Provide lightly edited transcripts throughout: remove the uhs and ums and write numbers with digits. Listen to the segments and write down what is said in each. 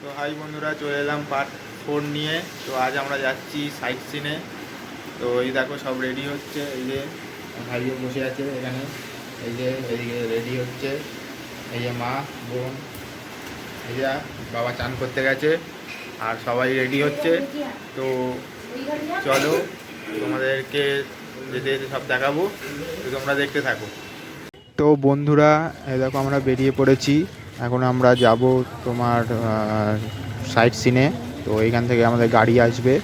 তো হাই বন্ধুরা, চলে এলাম পার্ট 4 নিয়ে। তো আজ আমরা যাচ্ছি সাইট সিনে। তো এই দেখো সব রেডি হচ্ছে, এই যে ভাইও বসে আছে এখানে, এই যে এইদিকে রেডি হচ্ছে, এই যে মা বোন, এই যে বাবা চান করতে গেছে, আর সবাই রেডি হচ্ছে। তো চলো তোমাদেরকে যেতে যেতে সব দেখাবো, তো তোমরা দেখতে থাকো। তো বন্ধুরা, এই দেখো আমরা বেরিয়ে পড়েছি। এখন আমরা যাব তোমার সাইট সিনে। তো এখান থেকে আমাদের গাড়ি আসবে,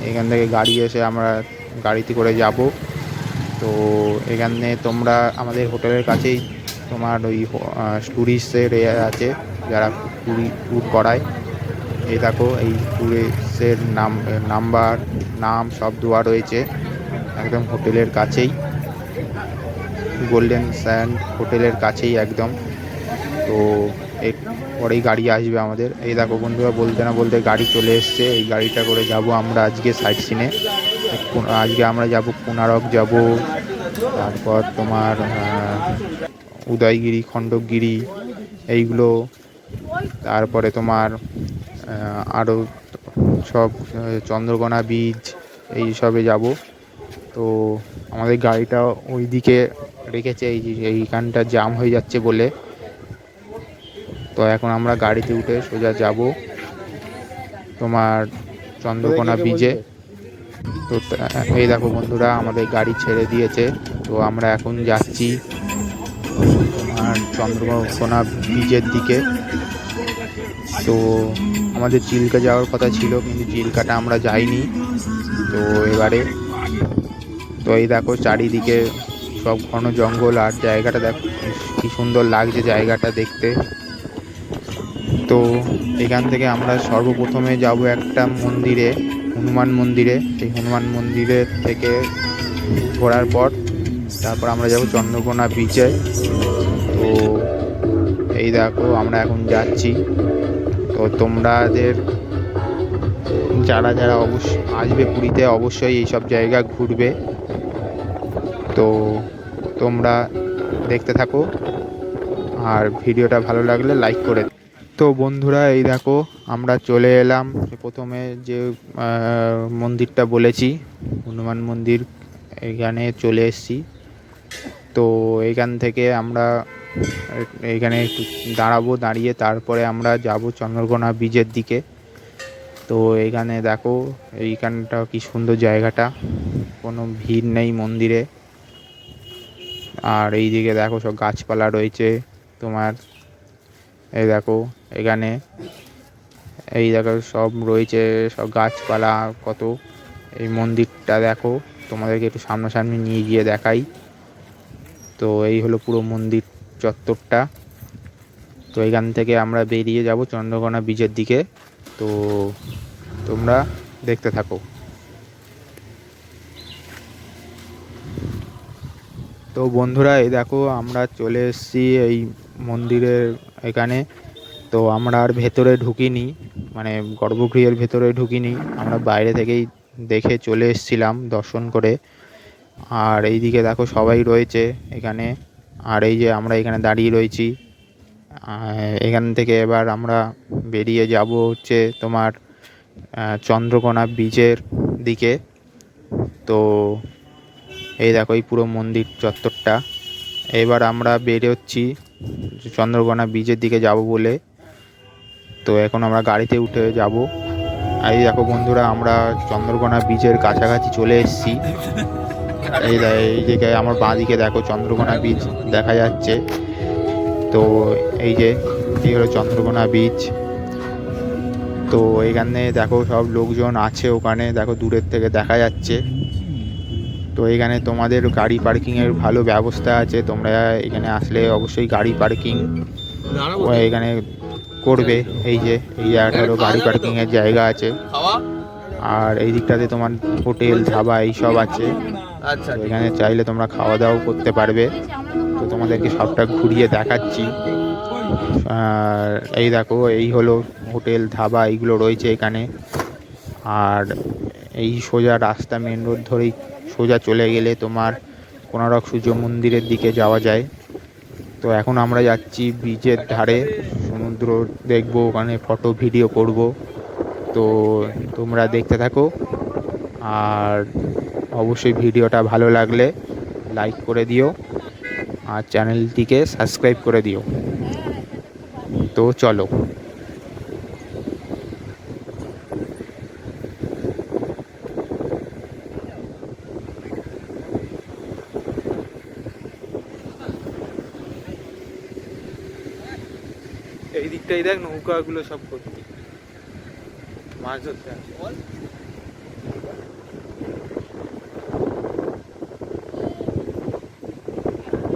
এখান থেকে গাড়ি এসে আমরা গাড়িতে করে যাব। তো এখানে তোমরা আমাদের হোটেলের কাছেই তোমার ওই ট্যুরিস্টের আছে, যারা ট্যুর করায়। এই দেখো এই ট্যুরিস্টের নাম সব দেওয়া রয়েছে একদম হোটেলের কাছেই, গোল্ডেন স্যান্ড হোটেলের কাছেই একদম। তো এর পরেই গাড়ি আসবে আমাদের। এই দেখো বন্ধুরা, বলতে না বলতে গাড়ি চলে এসছে। এই গাড়িটা করে যাব আমরা আজকে সাইট সিনে। আজকে আমরা যাব কোনারক যাব, তারপর তোমার উদয়গিরি, খণ্ডগিরি এইগুলো, তারপরে তোমার আরও সব চন্দ্রকোনা বীচ এই সবে যাব। তো আমাদের গাড়িটা ওই দিকে রেখেছে, এইখানটা জ্যাম হয়ে যাচ্ছে বলে। তো এখন আমরা গাড়িতে উঠে সোজা যাব তোমার চন্দ্রকোনা বীচে। তো এই দেখো বন্ধুরা, আমাদের গাড়ি ছেড়ে দিয়েছে। তো আমরা এখন যাচ্ছি তোমার চন্দ্রকোনা বীচের দিকে। তো আমাদের চিল্কা যাওয়ার কথা ছিল, কিন্তু চিল্কাটা আমরা যাইনি। তো এবারে তো এই দেখো চারিদিকে সব ঘন জঙ্গল, আর জায়গাটা দেখো কি সুন্দর লাগছে জায়গাটা দেখতে। তো এখান থেকে আমরা সর্বপ্রথমে যাব একটা মন্দিরে, হনুমান মন্দিরে। সেই হনুমান মন্দিরের থেকে ঘোরার পর তারপর আমরা যাব চন্দ্রকোনা বিচে। তো এই দেখো আমরা এখন যাচ্ছি। তো তোমাদের যারা যারা আসবে পুরীতে, অবশ্যই এইসব জায়গা ঘুরবে। তো তোমরা দেখতে থাকো, আর ভিডিওটা ভালো লাগলে লাইক করে। তো বন্ধুরা, এই দেখো আমরা চলে এলাম প্রথমে যে মন্দিরটা বলেছি, হনুমান মন্দির, এখানে চলে এসেছি। তো এখান থেকে আমরা এখানে একটু দাঁড়াবো, দাঁড়িয়ে তারপরে আমরা যাব চন্দ্রকোনা বীচের দিকে। তো এখানে দেখো এইখানটা কি সুন্দর জায়গাটা, কোনো ভিড় নেই মন্দিরে। আর এই দিকে দেখো সব গাছপালা রয়েছে তোমার, এই দেখো এখানে, এই দেখো সব রয়েছে সব গাছপালা কত। এই মন্দিরটা দেখো, তোমাদেরকে একটু সামনাসামনি নিয়ে গিয়ে দেখাই। তো এই হলো পুরো মন্দির চত্বরটা। তো এখান থেকে আমরা বেরিয়ে যাব চন্দ্রকোনা বীচের দিকে। তো তোমরা দেখতে থাকো। তো বন্ধুরা, এই দেখো আমরা চলে এসেছি এই মন্দিরের এখানে। তো আমরা আর ভেতরে ঢুকিনি, মানে গর্ভগৃহের ভেতরে ঢুকিনি, আমরা বাইরে থেকেই দেখে চলে এসেছিলাম দর্শন করে। আর এই দিকে দেখো সবাই রয়েছে এখানে, আর এই যে আমরা এখানে দাঁড়িয়ে রয়েছি। এখান থেকে এবার আমরা বেরিয়ে যাব হচ্ছে তোমার চন্দ্রকোনা বীচের দিকে। তো এই দেখো এই পুরো মন্দির চত্বরটা। এবার আমরা বেরোচ্ছি চন্দ্রকোনা বীচের দিকে যাব বলে। তো এখন আমরা গাড়িতে উঠে যাব। এই দেখো বন্ধুরা, আমরা চন্দ্রকোনা বীচের কাছাকাছি চলে এসেছি। এই জায়গায় আমার বাঁ দিকে দেখো চন্দ্রকোনা বীচ দেখা যাচ্ছে। তো এই হলো চন্দ্রকোনা বীচ। তো এখানে দেখো সব লোকজন আছে, ওখানে দেখো দূরের থেকে দেখা যাচ্ছে। তো এখানে তোমাদের গাড়ি পার্কিংয়ের ভালো ব্যবস্থা আছে, তোমরা এখানে আসলে অবশ্যই গাড়ি পার্কিং এখানে করবে। এই জায়গাটা হলো গাড়ি পার্কিংয়ের জায়গা আছে। আর এই দিকটাতে তোমার হোটেল, ধাবা এইসব আছে। এখানে চাইলে তোমরা খাওয়া দাওয়া করতে পারবে। তো তোমাদেরকে সবটা ঘুরিয়ে দেখাচ্ছি। আর এই দেখো এই হলো হোটেল, ধাবা এইগুলো রয়েছে এখানে। আর এই সোজা রাস্তা, মেন রোড ধরেই সোজা চলে গেলে তোমার কোনারক সূর্য মন্দিরের দিকে যাওয়া যায়। তো এখন আমরা যাচ্ছি বিচের ধারে, সমুদ্র সমুদ্র দেখবো, ওখানে ফটো ভিডিও করব। তো তোমরা দেখতে থাকো, আর অবশ্যই ভিডিওটা ভালো লাগলে লাইক করে দিও আর চ্যানেলটিকে সাবস্ক্রাইব করে দিও। তো চলো। এই দিকটাই দেখ, নৌকাগুলো সব ভর্তি, মাছ ধরতে আসে।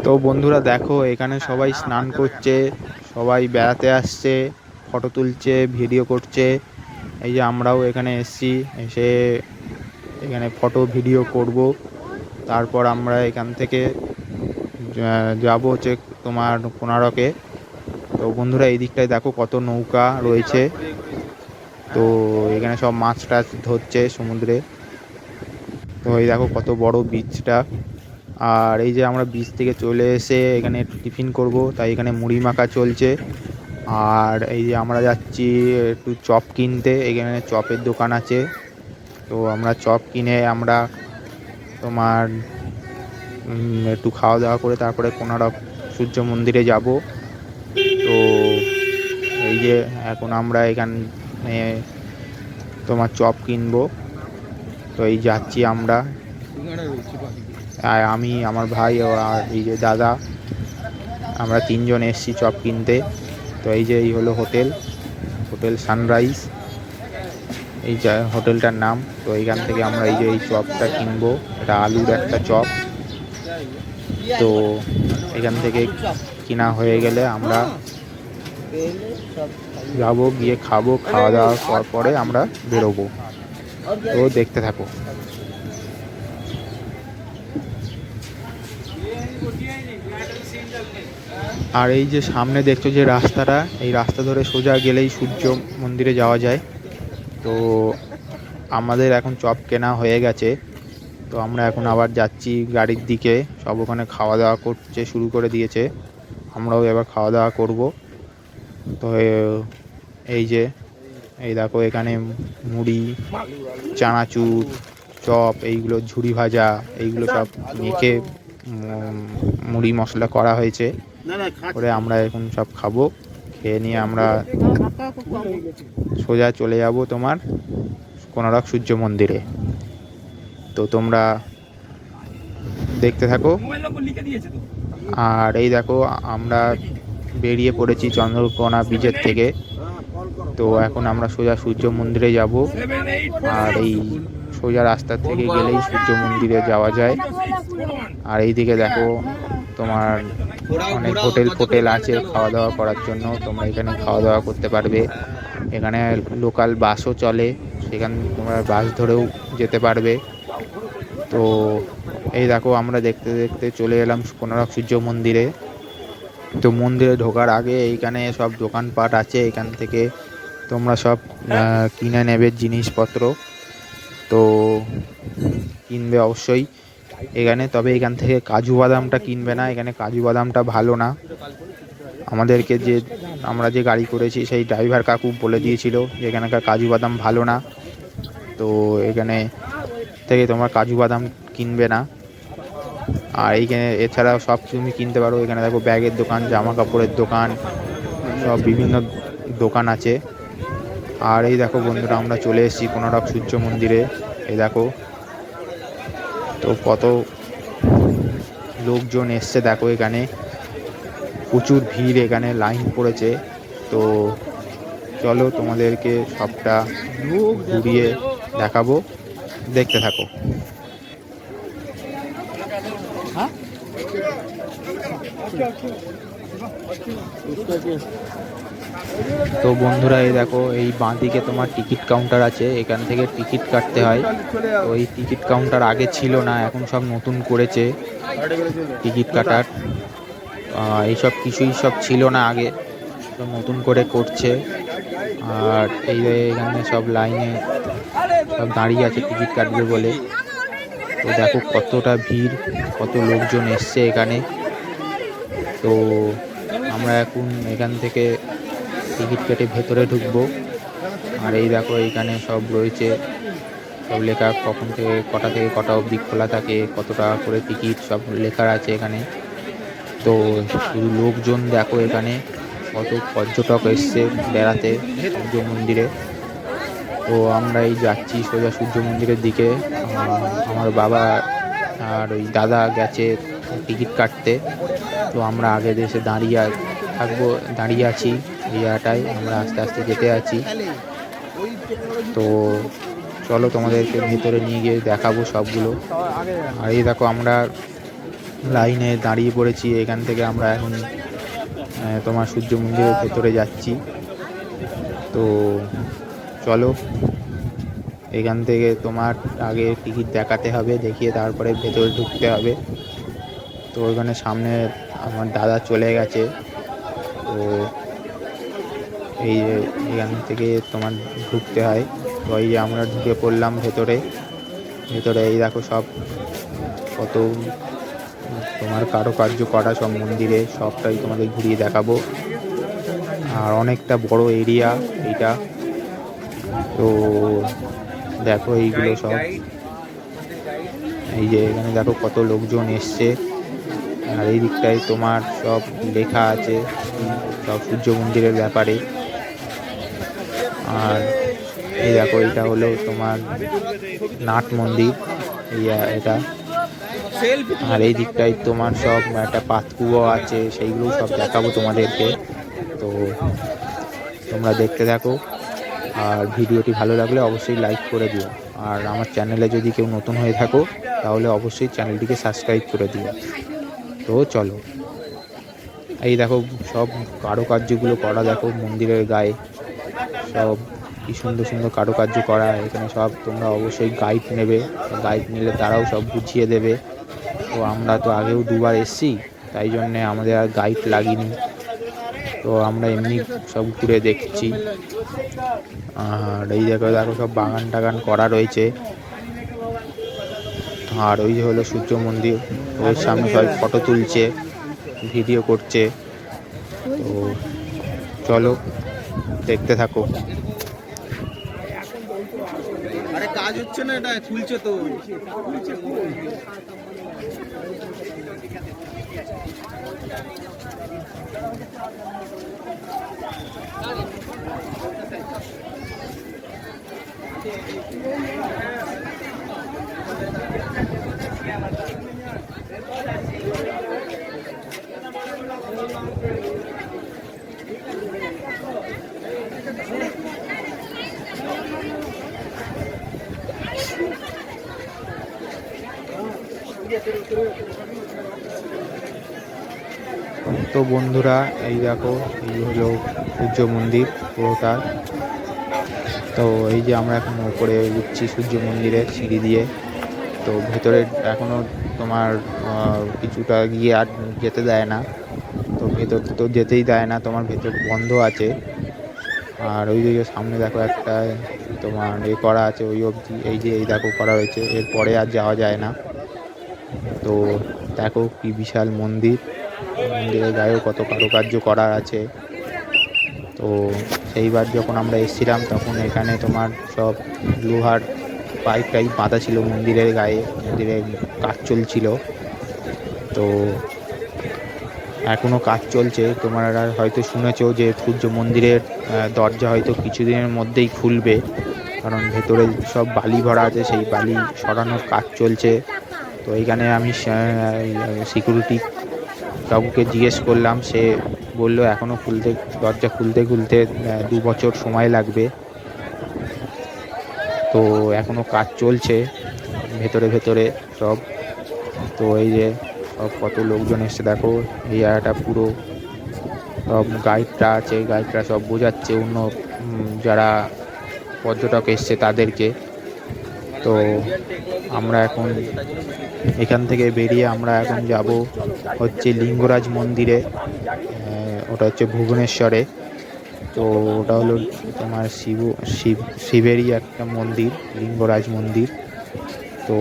তো বন্ধুরা দেখো, এখানে সবাই স্নান করছে, সবাই বেড়াতে আসছে, ফটো তুলছে, ভিডিও করছে। এই যে আমরাও এখানে এসেছি, এসে এখানে ফটো ভিডিও করব। তারপর আমরা এখান থেকে যাব হচ্ছে তোমার কোনারকে। তো বন্ধুরা এই দিকটায় দেখো কত নৌকা রয়েছে। তো এখানে সব মাছ টাছ ধরছে সমুদ্রে। তো এই দেখো কত বড় বিচটা। আর এই যে আমরা বিচ থেকে চলে এসে এখানে টিফিন করব, তাই এখানে মুড়ি মাখা চলছে। আর এই যে আমরা যাচ্ছি একটু চপ কিনতে, এখানে চপের দোকান আছে। তো আমরা চপ কিনে আমরা তোমার একটু খাওয়া দাওয়া করে তারপরে কোনারক সূর্য মন্দিরে যাব। তো এই যে এখন আমরা এখানে তোমার চপ কিনবো। তো এই যাচ্ছি আমরা, আর আমি, আমার ভাই আর এই যে দাদা, আমরা তিনজন এসেছি চপ কিনতে। তো এই যে এই হলো হোটেল সানরাইজ, এই হোটেলটার নাম। তো এইখান থেকে আমরা এই যে এই চপটা কিনবো, এটা আলুর একটা চপ। তো এখান থেকে কিনা হয়ে গেলে আমরা যাবো, গিয়ে খাবো, খাওয়া দাওয়ার পরে আমরা বেরোবো। তো দেখতে থাকো। আর এই যে সামনে দেখছো যে রাস্তাটা, এই রাস্তা ধরে সোজা গেলেই সূর্য মন্দিরে যাওয়া যায়। তো আমাদের এখন চপ কেনা হয়ে গেছে। তো আমরা এখন আবার যাচ্ছি গাড়ির দিকে, সব ওখানে খাওয়া দাওয়া করছে, শুরু করে দিয়েছে। আমরাও এবার খাওয়া দাওয়া করব। তো এই যে এই দেখো এখানে মুড়ি, চানাচুর, চপ, এইগুলো ঝুরি ভাজা, এইগুলো সব মেখে মুড়ি মশলা করা হয়েছে। করে আমরা এখন সব খাবো, খেয়ে নিয়ে আমরা সোজা চলে যাব তোমার কোনারক সূর্য মন্দিরে। তো তোমরা দেখতে থাকো। আর এই দেখো আমরা বেরিয়ে পড়েছি চন্দ্রকোনা ব্রিজের থেকে। তো এখন আমরা সোজা সূর্য মন্দিরে যাব। আর এই সোজা রাস্তা থেকে গেলেই সূর্য মন্দিরে যাওয়া যায়। আর এইদিকে দেখো তোমার অনেক হোটেল আছে খাওয়া দাওয়া করার জন্য, তোমরা এখানে খাওয়া দাওয়া করতে পারবে। এখানে লোকাল বাসও চলে, সেখানে তোমরা বাস ধরেও যেতে পারবে। তো এই দেখো আমরা দেখতে দেখতে চলে এলাম কোনারক সূর্য মন্দিরে। তো মন্দিরে ঢোকার আগে এইখানে সব দোকানপাট আছে, এখান থেকে তোমরা সব কিনে নেবে জিনিসপত্র। তো কিনবে অবশ্যই এখানে, তবে এখান থেকে কাজু বাদামটা কিনবে না, এখানে কাজু বাদামটা ভালো না। আমাদেরকে আমরা যে গাড়ি করেছি সেই ড্রাইভার কাকু বলে দিয়েছিল যে এখানকার কাজু বাদাম ভালো না। তো এখানে থেকে তোমরা কাজু বাদাম কিনবে না। আর এইখানে এছাড়াও সব তুমি কিনতে পারো। এখানে দেখো ব্যাগের দোকান, জামা কাপড়ের দোকান, সব বিভিন্ন দোকান আছে। আর এই দেখো বন্ধুরা আমরা চলে এসেছি কোনারক সূর্য মন্দিরে। এই দেখো তো কত লোকজন এসছে, দেখো এখানে প্রচুর ভিড়, এখানে লাইন পড়েছে। তো চলো তোমাদেরকে সবটা ঘুরিয়ে দেখাবো, দেখতে থাকো। তো বন্ধুরা এই দেখো এই বাঁ দিকে তোমার টিকিট কাউন্টার আছে, এখান থেকে টিকিট কাটতে হয়। তো এই টিকিট কাউন্টার আগে ছিল না, এখন সব নতুন করেছে টিকিট কাটার। এইসব কিছুই সব ছিল না আগে, সব নতুন করে করছে। আর এই এখানে সব লাইনে সব দাঁড়িয়ে আছে টিকিট কাটবে বলে। তো দেখো কতটা ভিড়, কত লোকজন এসছে এখানে। তো আমরা এখন এখান থেকে টিকিট কেটে ভেতরে ঢুকবো। আর এই দেখো এইখানে সব রয়েছে, সব লেখা কখন থেকে কটা অবধি খোলা থাকে, কত টাকা করে টিকিট, সব লেখা আছে এখানে। তো শুধু লোকজন দেখো এখানে কত পর্যটক এসছে বেড়াতে সূর্য মন্দিরে। তো আমরা এই যাচ্ছি সোজা সূর্য মন্দিরের দিকে। আমার বাবা আর ওই দাদা গেছে টিকিট কাটতে, তো আমরা আগে দেশে দাঁড়িয়ে আছি এই জায়গাটায়। আমরা আস্তে আস্তে যেতে আছি। তো চলো তোমাদেরকে ভেতরে নিয়ে গিয়ে দেখাবো সবগুলো। আর এই দেখো আমরা লাইনে দাঁড়িয়ে পড়েছি, এখান থেকে আমরা এখন তোমার সূর্য মন্দিরের ভেতরে যাচ্ছি। তো চলো, এখান থেকে তোমার আগে টিকিট দেখাতে হবে, দেখিয়ে তারপরে ভেতরে ঢুকতে হবে। তো ওইখানে সামনে আমার দাদা চলে গেছে। তো এই এখান থেকে তোমার ঢুকতে হয়। তো এই যে আমরা ঢুকে পড়লাম ভেতরে। এই দেখো সব কত তোমার কারুকার্য করা সব মন্দিরে, সবটাই তোমাদের ঘুরিয়ে দেখাবো। আর অনেকটা বড় এরিয়া এইটা। তো দেখো এইগুলো সব, এই যে এখানে দেখো কত লোকজন এসছে। আর এই দিকটায় তোমার সব লেখা আছে সব সূর্য মন্দিরের ব্যাপারে। আর এই দেখো এটা হলো তোমার নাট মন্দির এটা। আর এই দিকটায় তোমার সব একটা পাতকুয়ো আছে, সেইগুলো সব দেখাবো তোমাদেরকে। তো তোমরা দেখতে থাকো। আর ভিডিওটি ভালো লাগলে অবশ্যই লাইক করে দিও। আর আমার চ্যানেলে যদি কেউ নতুন হয়ে থাকো তাহলে অবশ্যই চ্যানেলটিকে সাবস্ক্রাইব করে দিও। তো চলো, এই দেখো সব কারুকার্যগুলো করা দেখো মন্দিরের গায়ে, সব কি সুন্দর সুন্দর কারুকার্য করা। এখানে সব তোমরা অবশ্যই গাইড নেবে, গাইড নিলে তারাও সব বুঝিয়ে দেবে। তো আমরা তো আগেও দুবার এসেছি, তাই জন্যে আমাদের আর গাইড লাগেনি। তো আমরা এমনি সব ঘুরে দেখছি। আর এই দেখো সব বাগান টাগান করা রয়েছে। আর ওই যে হলো সূর্য মন্দির, ওর সামনে সবাই ফটো তুলছে, ভিডিও করছে। তো চলো দেখতে থাকো। আরে কাজ হচ্ছে না, এটা খুলছে তো। তো বন্ধুরা এই দেখো এই হলো সূর্য মন্দির পুরোটা। তো এই যে আমরা এখন উপরে উঠছি সূর্য মন্দিরের সিঁড়ি দিয়ে। তো ভেতরে এখনও তোমার কিছুটা গিয়ে আর যেতে দেয় না। তো ভেতর তো যেতেই দেয় না, তোমার ভেতর বন্ধ আছে। আর ওই দিকে সামনে দেখো একটা তোমার করা আছে ওই অবধি, এই দেখো করা হয়েছে, এরপরে আর যাওয়া যায় না। তো দেখো কি বিশাল মন্দির, মন্দিরের গায়েও কত কারুকার্য করা আছে। তো সেইবার যখন আমরা এসেছিলাম তখন এখানে তোমার সব লোহার পাইপ টাইপ বাঁধা ছিল মন্দিরের গায়ে, মন্দিরের কাজ চলছিল। তো এখনও কাজ চলছে। তোমরা হয়তো শুনেছো যে সূর্য মন্দিরের দরজা হয়তো কিছুদিনের মধ্যেই খুলবে, কারণ ভেতরে সব বালি ভরা আছে, সেই বালি সরানোর কাজ চলছে। তো এইখানে আমি সিকিউরিটি কাকুকে জিজ্ঞেস করলাম, সে বললো এখনও দরজা খুলতে 2 বছর সময় লাগবে। তো এখনও কাজ চলছে ভেতরে সব। তো এই যে সব কত লোকজন এসছে দেখো, এই জায়গাটা পুরো সব গাইডরা আছে, গাইডরা সব বোঝাচ্ছে অন্য যারা পর্যটক এসছে তাদেরকে। তো আমরা এখন এখান থেকে বেরিয়ে আমরা এখন যাব হচ্ছে লিঙ্গরাজ মন্দিরে। ওটা হচ্ছে ভুবনেশ্বরে। তো ওটা হলো তোমার শিবেরই একটা মন্দির, লিঙ্গরাজ মন্দির। তো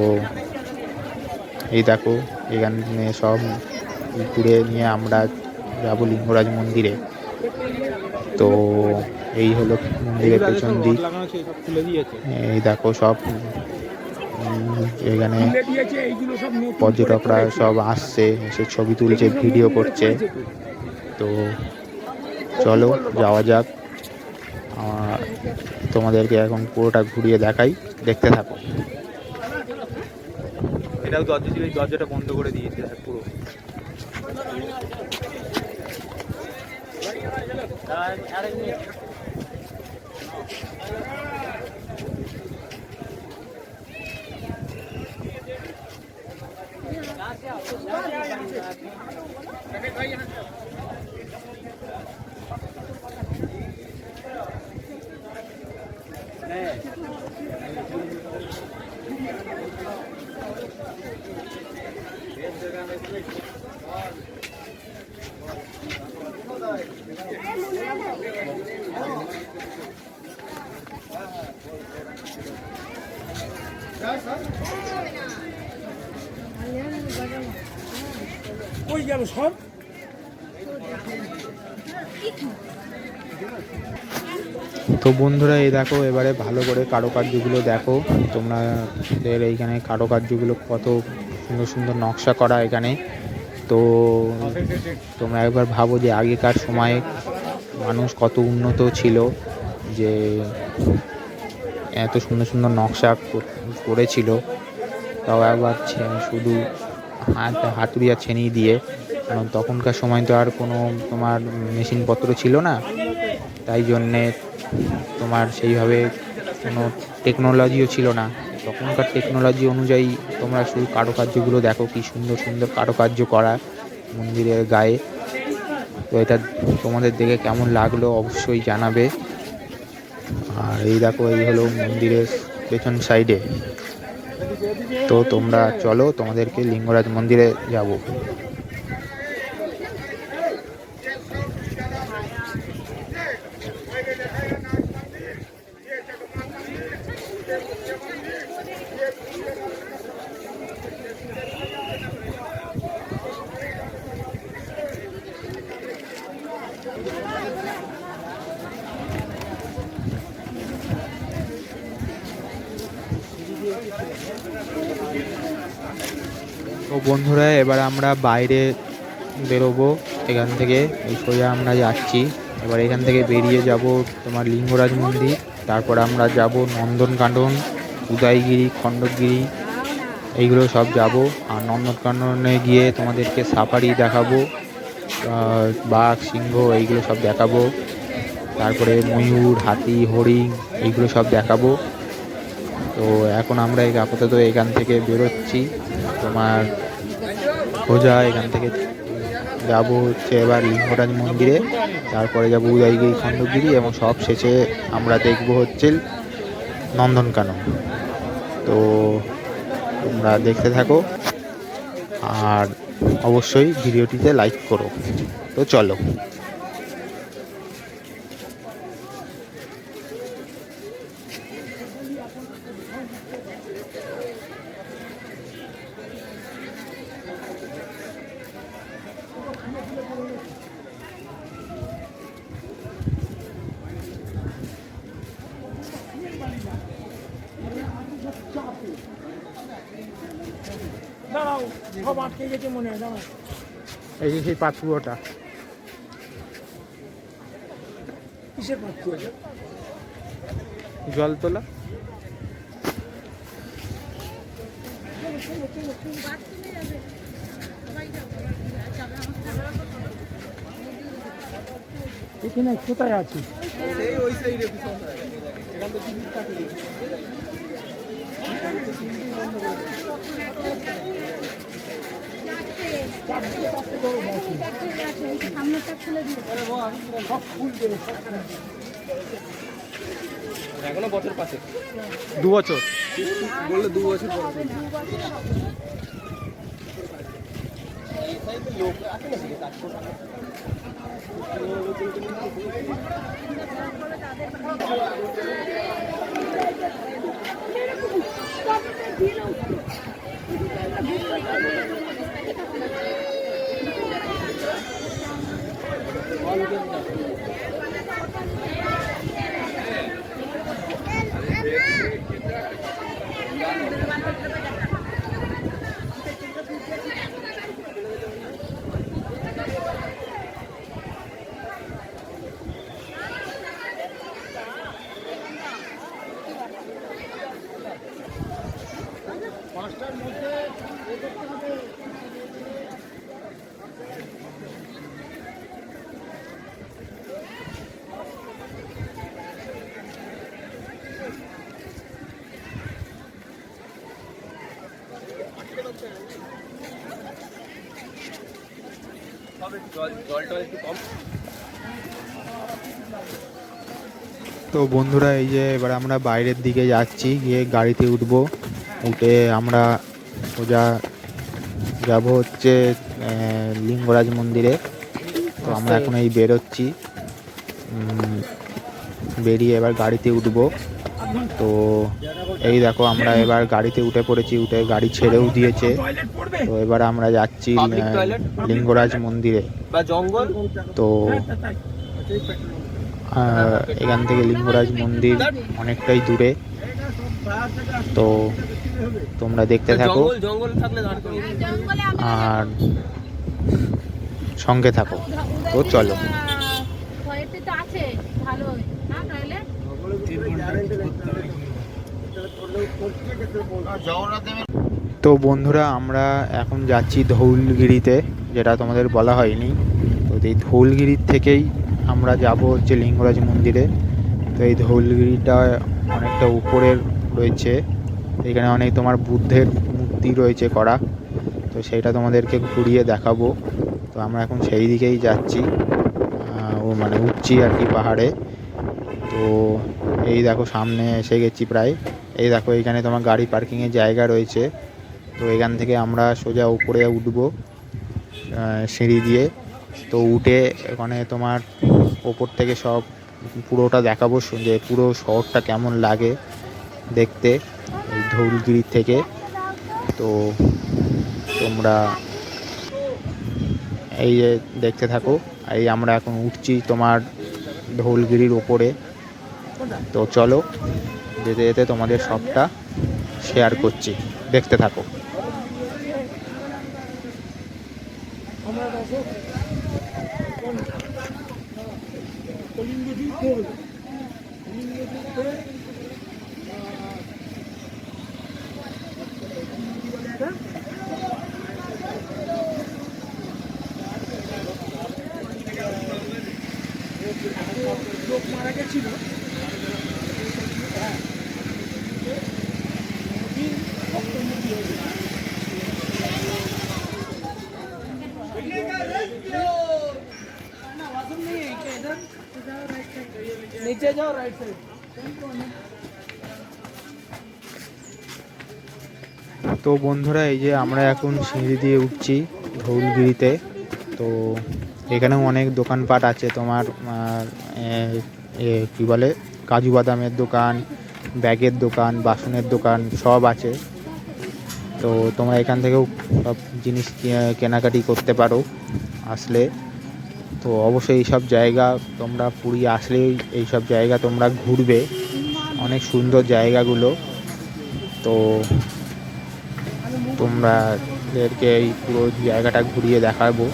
এই দেখো এখানে সব ঘুরে নিয়ে আমরা যাব লিঙ্গরাজ মন্দিরে। তো এই হলো মন্দিরের পেছন দিক। এই দেখো সব এখানে পর্যটকরা সব আসছে, এসে ছবি তুলছে, ভিডিও করছে। তো চলো যাওয়া যাক, তোমাদেরকে এখন পুরোটা ঘুরিয়ে দেখাই, দেখতে থাকো। এটাও দরজা ছিল, এই দরজাটা বন্ধ করে দিয়েছে পুরো। কই গেল সব? তো বন্ধুরা এই দেখো, এবারে ভালো করে কারুকার্যগুলো দেখো তোমাদের। এইখানে কারুকার্যগুলো কত সুন্দর সুন্দর নকশা করা এখানে। তো তোমরা একবার ভাবো যে আগেকার সময়ে মানুষ কত উন্নত ছিল, যে এত সুন্দর সুন্দর নকশা করেছিল। তাও একবার শুধু হাতুড়ি আর ছেনি দিয়ে, কারণ তখনকার সময় তো আর কোনো তোমার মেশিনপত্র ছিল না, তাই জন্যে তোমার সেইভাবে কোনো টেকনোলজিও ছিল না। তখনকার টেকনোলজি অনুযায়ী তোমরা শুধু কারুকার্যগুলো দেখো, কি সুন্দর সুন্দর কারুকার্য করা মন্দিরের গায়ে। তো এটা তোমাদের দেখে কেমন লাগলো অবশ্যই জানাবে। আর এই দেখো, এই হলো মন্দিরের পেছন সাইডে। তো তোমরা চলো, তোমাদেরকে লিঙ্গরাজ মন্দিরে যাব। তো বন্ধুরা, এবার আমরা বাইরে বেরোবো এখান থেকে। এই সোজা আমরা যাচ্ছি। এবার এখান থেকে বেরিয়ে যাব তোমার লিঙ্গরাজ মন্দির, তারপর আমরা যাব নন্দনকানন, উদয়গিরি, খণ্ডগিরি, এইগুলো সব যাব। আর নন্দনকাননে গিয়ে তোমাদেরকে সাফারি দেখাবো, বাঘ, সিংহ এইগুলো সব দেখাবো। তারপরে ময়ূর, হাতি, হরিণ এইগুলো সব দেখাবো। তো এখন আমরা আপাতত এখান থেকে বেরোচ্ছি তোমার সোজা। এখান থেকে যাব হচ্ছে এবার লিঙ্গরাজ মন্দিরে, তারপরে যাব উদয়গিরি, খণ্ডগিরি, এবং সব শেষে আমরা দেখব হচ্ছে নন্দনকানন। তো তোমরা দেখতে থাকো আর অবশ্যই ভিডিওটিতে লাইক করো। তো চলো। দাঁড়াও, সব আটকে গেছে মনে হয়। দাঁড়াও, এই যে সেই পাথুরোটা, কিসের পাচ্ছি? জল তোলা। এখানে কোথায় আছি? ওই সাইডে এখান থেকে টিকিট কাটিয়ে এখনো বছর পাশে 2 বছর বললে 2 বছর পর লোক আছে নাকি কাজ করতে? তো বন্ধুরা এই যে এবার আমরা বাইরের দিকে যাচ্ছি, গিয়ে গাড়িতে উঠবো, উঠে আমরা সোজা যাব হচ্ছে লিঙ্গরাজ মন্দিরে। তো আমরা এখন এই বেরোচ্ছি, বেরিয়ে এবার গাড়িতে উঠবো। তো এই দেখো আমরা এবার গাড়িতে উঠে পড়েছি, উঠে গাড়ি ছেড়েও দিয়েছে। তো এবার আমরা যাচ্ছি লিঙ্গরাজ মন্দিরে। তো এখান থেকে লিঙ্গরাজ মন্দির অনেকটাই দূরে, তো তোমরা দেখতে থাকো আর সঙ্গে থাকো। তো চলো। তো বন্ধুরা আমরা এখন যাচ্ছি ধৌলগিরিতে, যেটা তোমাদের বলা হয়নি। তো এই ধৌলগিরির থেকেই আমরা যাব হচ্ছে লিঙ্গরাজ মন্দিরে। তো এই ধৌলগিরিটা অনেকটা উপরের রয়েছে, এখানে অনেক তোমার বুদ্ধের মূর্তি রয়েছে করা। তো সেইটা তোমাদেরকে ঘুরিয়ে দেখাবো। তো আমরা এখন সেই দিকেই যাচ্ছি, ও মানে উঠছি আর কি পাহাড়ে। তো এই দেখো সামনে এসে গেছি প্রায়। এই দেখো এইখানে তোমার গাড়ি পার্কিংয়ের জায়গা রয়েছে। তো এখান থেকে আমরা সোজা উপরে উঠবো সিঁড়ি দিয়ে। তো উঠে ওখানে তোমার ওপর থেকে সব পুরোটা দেখাবো, যে পুরো শহরটা কেমন লাগে দেখতে এই ধৌলগিরি থেকে। তো তোমরা এই যে দেখতে থাকো। এই আমরা এখন উঠছি তোমার ধৌলগিরির ওপরে। তো চলো, যেতে যেতে তোমাদের সবটা শেয়ার করছি, দেখতে থাকো। লোক মারা গেছিল। नीचे जाओ राइट साइड। তো বন্ধুরা এই যে আমরা এখন সিঁড়ি দিয়ে উঠছি ধৌলগিরিতে। তো এখানেও অনেক দোকানপাট আছে তোমার, কি বলে কাজু বাদামের দোকান, ব্যাগের দোকান, বাসনের দোকান সব আছে। তো তোমরা এখান থেকেও সব জিনিস কেনাকাটি করতে পারো আসলে। তো অবশ্যই এইসব জায়গা তোমরা পুরী আসলেই এইসব জায়গা তোমরা ঘুরবে, অনেক সুন্দর জায়গাগুলো। তো তোমরাদেরকে এই পুরো জায়গাটা ঘুরিয়ে দেখাবো।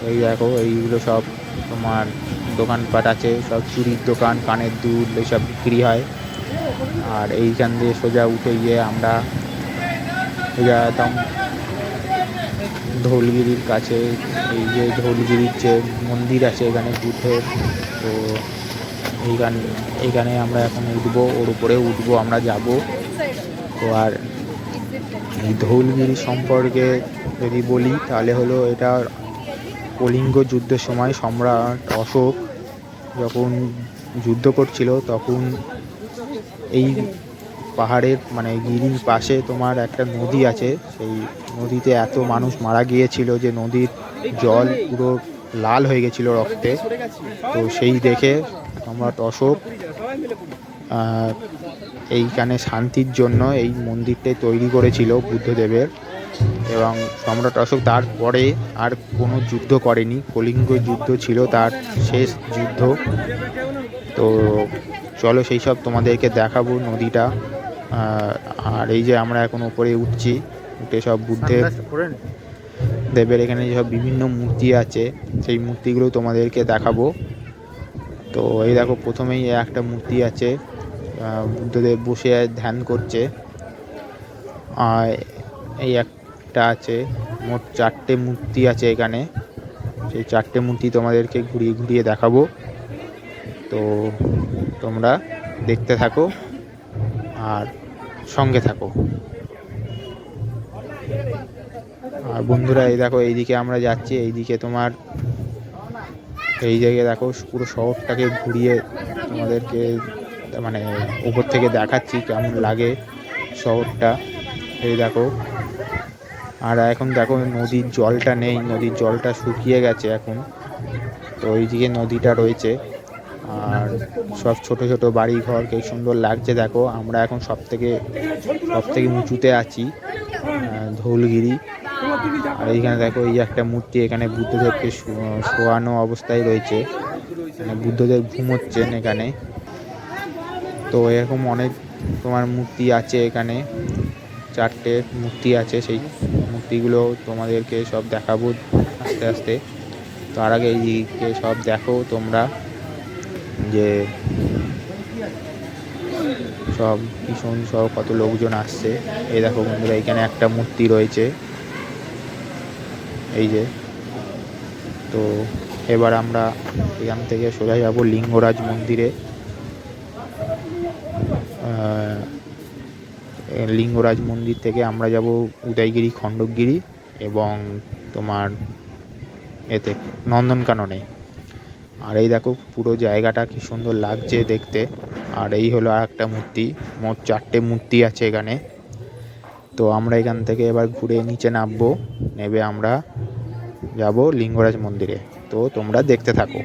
এই দেখো এইগুলো সব তোমার দোকানপাট আছে, সব চুড়ির দোকান, কানের দুল এইসব বিক্রি হয়। আর এইখান দিয়ে সোজা উঠে গিয়ে আমরা সোজা একদম ধৌলগিরির কাছে, এই যে ধৌলগিরির যে মন্দির আছে এখানে বুদ্ধের। তো এইখানে আমরা এখন উঠবো, ওর উপরে উঠবো, আমরা যাব। তো আর এই ধৌলগিরি সম্পর্কে যদি বলি তাহলে হলো এটা কলিঙ্গ যুদ্ধের সময় সম্রাট অশোক যখন যুদ্ধ করছিল তখন এই পাহাড়ের মানে গিরির পাশে তোমার একটা নদী আছে, সেই নদীতে এত মানুষ মারা গিয়েছিল যে নদীর জল পুরো লাল হয়ে গেছিল রক্তে। তো সেই দেখে সম্রাট অশোক এইখানে শান্তির জন্য এই মন্দিরটাই তৈরি করেছিল বুদ্ধদেবের। এবং সম্রাট অশোক তারপরে আর কোনো যুদ্ধ করেনি, কলিঙ্গ যুদ্ধ ছিল তার শেষ যুদ্ধ। তো চলো সেই সব তোমাদেরকে দেখাবো নদীটা। আর এই যে আমরা এখন উপরে উঠছি, উঠে সব বুদ্ধের দেবের এখানে সব বিভিন্ন মূর্তি আছে, সেই মূর্তিগুলো তোমাদেরকে দেখাবো। তো এই দেখো প্রথমেই একটা মূর্তি আছে, বুদ্ধদেব বসে ধ্যান করছে। আর এই একটা আছে, মোট 4টে মূর্তি আছে এখানে, সেই 4টে মূর্তি তোমাদেরকে ঘুরিয়ে ঘুরিয়ে দেখাবো। তো তোমরা দেখতে থাকো আর সঙ্গে থাকো। আর বন্ধুরা এই দেখো এইদিকে আমরা যাচ্ছি, এইদিকে তোমার এই জায়গায় দেখো পুরো শহরটাকে ঘুরিয়ে তোমাদেরকে মানে উপর থেকে দেখাচ্ছি কেমন লাগে শহরটা। এই দেখো, আর এখন দেখো নদীর জলটা নেই, নদীর জলটা শুকিয়ে গেছে এখন। তো এইদিকে নদীটা রয়েছে আর সব ছোট ছোট বাড়ি ঘর, কি সুন্দর লাগছে দেখো। আমরা এখন সব থেকে উঁচুতে আছি, ধৌলগিরি। আর এইখানে দেখো এই যে একটা মূর্তি, এখানে বুদ্ধদেবকে শোয়ানো অবস্থায় রয়েছে, মানে বুদ্ধদেব ঘুমোচ্ছেন এখানে। তো এরকম অনেক তোমার মূর্তি আছে এখানে, 4টে মূর্তি আছে, সেই মূর্তিগুলো তোমাদেরকে সব দেখাবো আস্তে আস্তে। তার আগে এইদিকে সব দেখো তোমরা যে সব ভীষণ সব কত লোকজন আসছে। এই দেখো বন্ধুরা, এখানে একটা মূর্তি রয়েছে এই যে। তো এবার আমরা এখান থেকে সোজা যাব লিঙ্গরাজ মন্দিরে। লিঙ্গরাজ মন্দির থেকে আমরা যাব উদয়গিরি, খণ্ডগিরি এবং তোমার এতে নন্দনকাননে। আর এই দেখো পুরো জায়গাটা কি সুন্দর লাগছে দেখতে। আর এই হলো আর একটা মূর্তি, মোট 4টে মূর্তি আছে এখানে। তো আমরা এখান থেকে এবার ঘুরে নিচে নামবো, নেবে আমরা যাব লিঙ্গরাজ মন্দিরে। তো তোমরা দেখতে থাকো।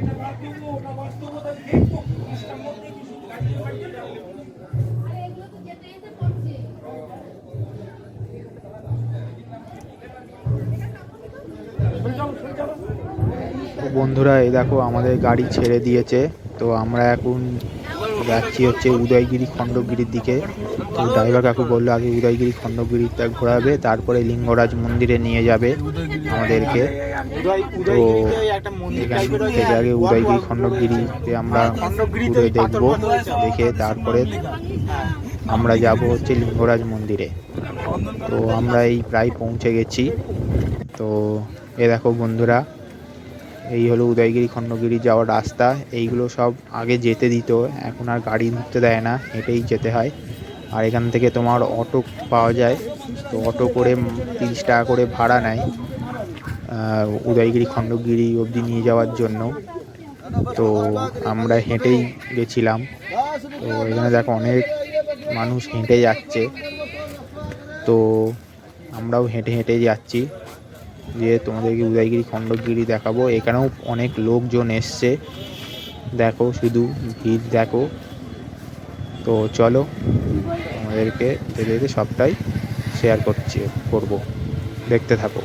বন্ধুরা এই দেখো আমাদের গাড়ি ছেড়ে দিয়েছে, তো আমরা এখন যাচ্ছি হচ্ছে উদয়গিরি, খণ্ডগিরির দিকে। তো ড্রাইভার কাকু বললো আগে উদয়গিরি, খণ্ডগিরিটা ঘোরাবে, তারপরে লিঙ্গরাজ মন্দিরে নিয়ে যাবে আমাদেরকে। তো এখান থেকে আগে উদয়গিরি, খণ্ডগিরিতে আমরা ঘুরে দেখবো, দেখে তারপরে আমরা যাব হচ্ছে লিঙ্গরাজ মন্দিরে। তো আমরা এই প্রায় পৌঁছে গেছি। তো এ দেখো বন্ধুরা, এই হলো উদয়গিরি, খণ্ডগিরি যাওয়ার রাস্তা। এইগুলো সব আগে যেতে দিত, এখন আর গাড়ি ঢুকতে দেয় না, হেঁটেই যেতে হয়। আর এখান থেকে তোমার অটো পাওয়া যায়, তো অটো করে 30 টাকা করে ভাড়া নেয় উদয়গিরি, খণ্ডগিরি অবধি নিয়ে যাওয়ার জন্য। তো আমরা হেঁটেই গেছিলাম। তো এখানে দেখো অনেক মানুষ হেঁটে যাচ্ছে, তো আমরাও হেঁটে হেঁটে যাচ্ছি, যে তোমাদেরকে উদয়গিরি, খণ্ডগিরি দেখাবো। এখানেও অনেক লোকজন এসছে, দেখো শুধু ভিড় দেখো। তো চলো আমাদেরকে যেতে সবটাই শেয়ার করবো, দেখতে থাকো।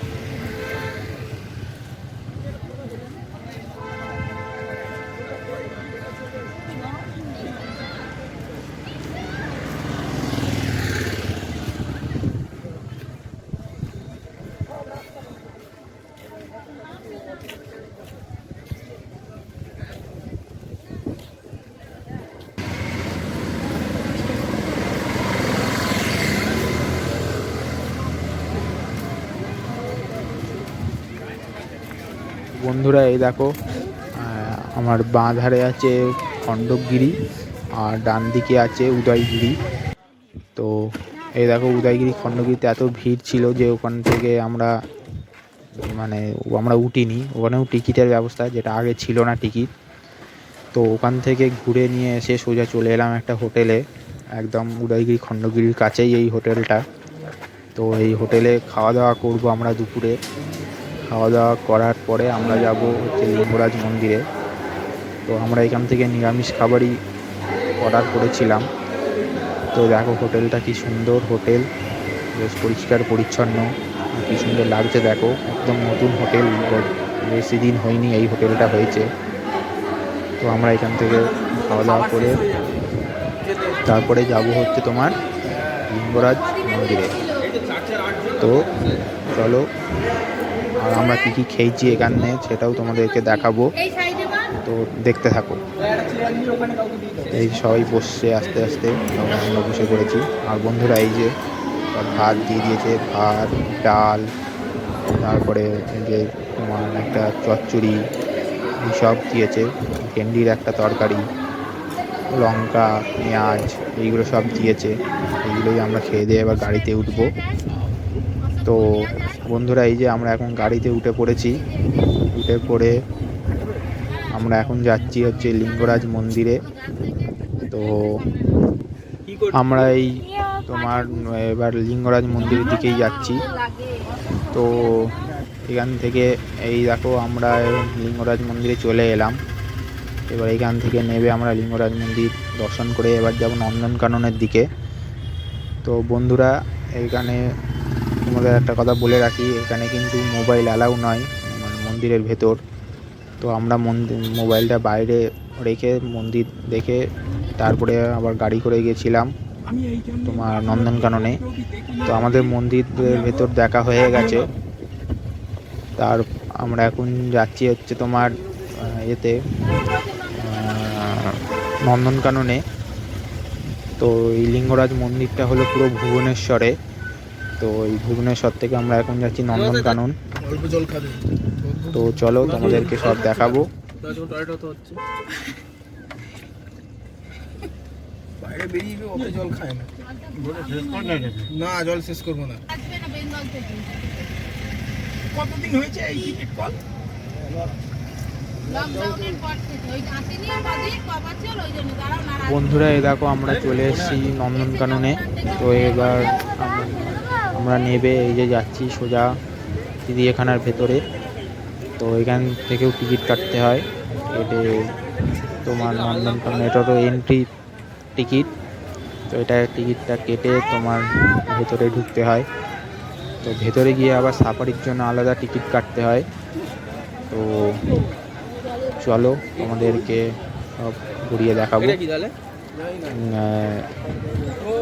বন্ধুরা এই দেখো, আমার বাঁ ধারে আছে খণ্ডগিরি আর ডান দিকে আছে উদয়গিরি। তো এই দেখো উদয়গিরি, খণ্ডগিরিতে এত ভিড় ছিল যে ওখান থেকে আমরা উঠিনি। ওখানেও টিকিটের ব্যবস্থা, যেটা আগে ছিল না টিকিট। তো ওখান থেকে ঘুরে নিয়ে এসে সোজা চলে এলাম একটা হোটেলে, একদম উদয়গিরি, খণ্ডগিরির কাছেই এই হোটেলটা। তো এই হোটেলে খাওয়া দাওয়া করবো আমরা দুপুরে। খাওয়া দাওয়া করার পরে আমরা যাব হচ্ছে লিঙ্গরাজ মন্দিরে। তো আমরা এখান থেকে নিরামিষ খাবারই অর্ডার করেছিলাম। তো দেখো হোটেলটা কি সুন্দর হোটেল, বেশ পরিষ্কার পরিচ্ছন্ন, কি সুন্দর লাগছে দেখো। একদম নতুন হোটেল, বেশি দিন হয়নি এই হোটেলটা হয়েছে। তো আমরা এখান থেকে খাওয়া দাওয়া করে তারপরে যাব হচ্ছে তোমার লিঙ্গরাজ মন্দিরে। তো চলো, আর আমরা কী কী খেয়েছি এখানে সেটাও তোমাদেরকে দেখাবো, তো দেখতে থাকো। এই সবাই বসছে আস্তে আস্তে, আমরা বসে পড়েছি। আর বন্ধুরা এই যে ভাত দিয়ে দিয়েছে, ভাত, ডাল, তারপরে এই যে তোমার একটা চচ্চড়ি, এইসব দিয়েছে, ভেন্ডির একটা তরকারি, লঙ্কা, পেঁয়াজ, এইগুলো সব দিয়েছে। এইগুলোই আমরা খেয়ে দিয়ে এবার গাড়িতে উঠবো। তো বন্ধুরা এই যে আমরা এখন গাড়িতে উঠে পড়েছি, উঠে পড়ে আমরা এখন যাচ্ছি হচ্ছে লিঙ্গরাজ মন্দিরে। তো আমরা এই তোমার এবার লিঙ্গরাজ মন্দিরের দিকেই যাচ্ছি। তো এখান থেকে এই দেখো আমরা লিঙ্গরাজ মন্দিরে চলে এলাম। এবার এখান থেকে নেবে আমরা লিঙ্গরাজ মন্দির দর্শন করে এবার যাব নন্দনকাননের দিকে। তো বন্ধুরা এইখানে তোমাদের একটা কথা বলে রাখি, এখানে কিন্তু মোবাইল অ্যালাউ নয় মানে মন্দিরের ভেতর। তো আমরা মোবাইলটা বাইরে রেখে মন্দির দেখে তারপরে আবার গাড়ি করে গেছিলাম তোমার নন্দনকাননে। তো আমাদের মন্দিরের ভেতর দেখা হয়ে গেছে। তার আমরা এখন যাচ্ছি হচ্ছে তোমার এতে নন্দনকাননে। তো এই লিঙ্গরাজ মন্দিরটা হলো পুরো ভুবনেশ্বরে। তো এই ভুবনেশ্বর থেকে আমরা এখন যাচ্ছি নন্দনকানন। তো চলো তোমাদেরকে সব দেখাবো। বাইরে বেরিয়ে ওকে জল খায় না, না জল শেষ করবো না। কতদিন হয়েছে এই টিকিট কল? বন্ধুরা এই দেখো আমরা চলে এসেছি নন্দনকাননে। তো এবার আমরা নেবে এই যে যাচ্ছি সোজা চিড়িয়াখানার ভেতরে। তো এখান থেকেও টিকিট কাটতে হয়, কেটে তোমার নন্দনকানন এটা তো এন্ট্রি টিকিট। তো এটা টিকিটটা কেটে তোমার ভেতরে ঢুকতে হয়। তো ভেতরে গিয়ে আবার সাফারির জন্য আলাদা টিকিট কাটতে হয়। তো চলো তোমাদেরকে সব ঘুরিয়ে দেখাবো।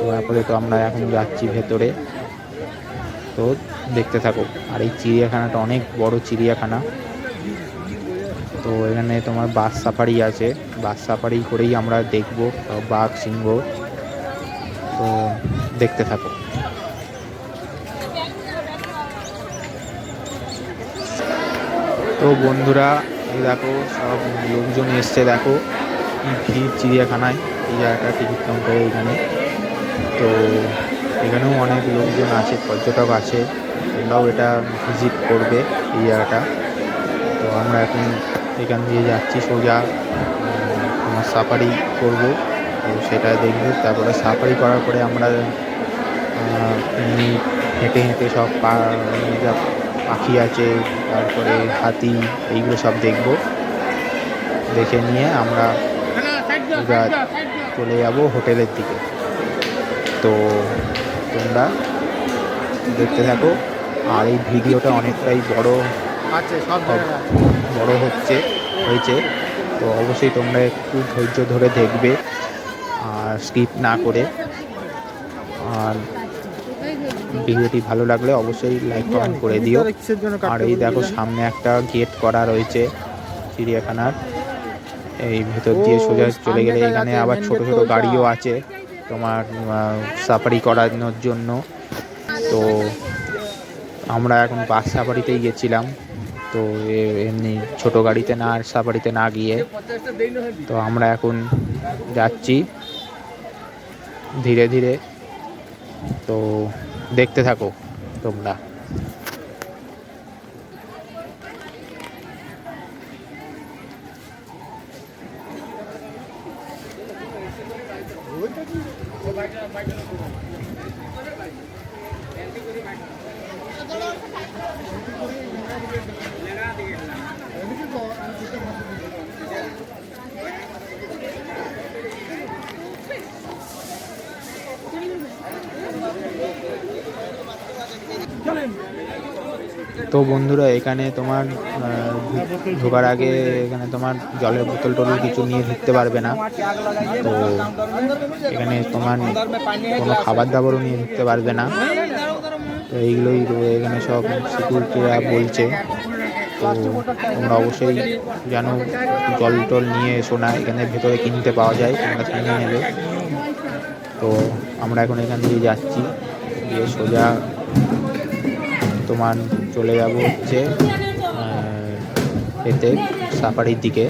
তারপরে তো আমরা এখন যাচ্ছি ভেতরে, তো দেখতে থাকো। আর এই চিড়িয়াখানাটা অনেক বড় চিড়িয়াখানা। তো এখানে তোমার বাস সাফারি আছে, বাস সাফারি করেই আমরা দেখবো বাঘ সিংহ। তো দেখতে থাকো। তো বন্ধুরা এই দেখো সব লোকজন এসছে, দেখো কি ভিড় চিড়িয়াখানায়। এই জায়গাটা টিকিট কাউন্টারে এখানে। তো এখানেও অনেক লোকজন আছে, পর্যটক আছে, তোমরাও এটা ভিজিট করবে এই জায়গাটা। তো আমরা এখন এখান দিয়ে যাচ্ছি সোজা তোমার সাফারি করব। তো সেটা দেখবো। তারপরে সাফারি করার পরে আমরা এমনি হেঁটে হেঁটে সব যা পাখি আছে, তারপরে হাতি, এইগুলো সব দেখব। দেখে নিয়ে আমরা এবার চলে যাব হোটেলের দিকে। তো তোমরা দেখতে থাকো। আর এই ভিডিওটা অনেকটাই বড় হয়েছে। তো অবশ্যই তোমরা একটু ধৈর্য ধরে দেখবে আর স্কিপ না করে। আর ভিডিওটি ভালো লাগলে অবশ্যই লাইক কমেন্ট করে দিও। আর এই দেখো সামনে একটা গেট করা রয়েছে চিড়িয়াখানার। এই ভেতর দিয়ে সোজা চলে গেলে এখানে আবার ছোট ছোট গাড়িও আছে তোমার সাফারি করানোর জন্য। তো আমরা এখন বাস সাফারিতেই গেছিলাম। তো এমনি ছোট গাড়িতে না, আর সাফারিতে না গিয়ে। তো আমরা এখন যাচ্ছি ধীরে ধীরে। তো দেখতে থাকো তোমরা। তো বন্ধুরা এখানে তোমার ঢোকার আগে এখানে তোমার জলের বোতল টোতল কিছু নিয়ে ঢুকতে পারবে না। তো এখানে তোমার কোনো খাবার দাবারও নিয়ে ঢুকতে পারবে না। তো এইগুলোই এখানে সব সিকিউরিটিরা বলছে। তো তোমরা অবশ্যই জানো জল টল নিয়ে এসো না, এখানে ভেতরে কিনতে পাওয়া যায়, তোমরা কিনে নেবে। তো আমরা এখন এখান দিয়ে যাচ্ছি, গিয়ে সোজা তোমার চলে যাব হচ্ছে এতে সাফারির দিকে।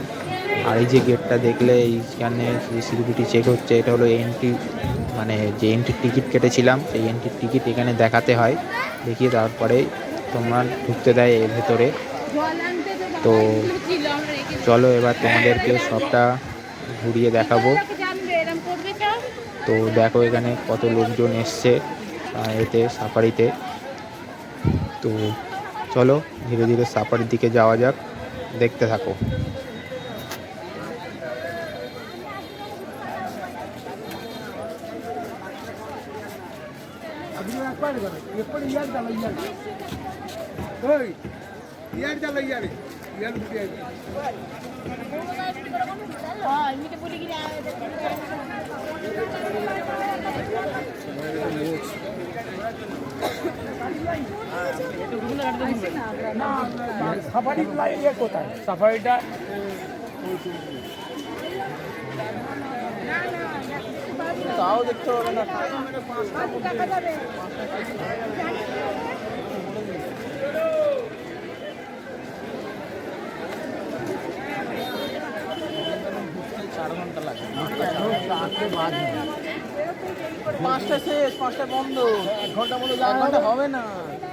আর এই যে গেটটা দেখলে এইখানে সিকিউরিটি চেক হচ্ছে, এটা হলো এন্ট্রি, মানে যে এন্ট্রির টিকিট কেটেছিলাম সেই এন্ট্রির টিকিট এখানে দেখাতে হয়। দেখিয়ে তারপরে তোমার ঢুকতে দেয় এর ভেতরে। তো চলো এবার তোমাদেরকে সবটা ঘুরিয়ে দেখাবো। তো দেখো এখানে কত লোকজন এসছে এতে সাফারিতে। তো চলো ধীরে ধীরে সাফারির দিকে যাওয়া যাক, দেখতে থাকো। সাফারিগুলো ইয়ে কোথায় সাফারিটা তাও দেখতে হবে না। পাঁচটা শেষ, পাঁচটা বন্ধ, 1 ঘন্টা মতো হবে না,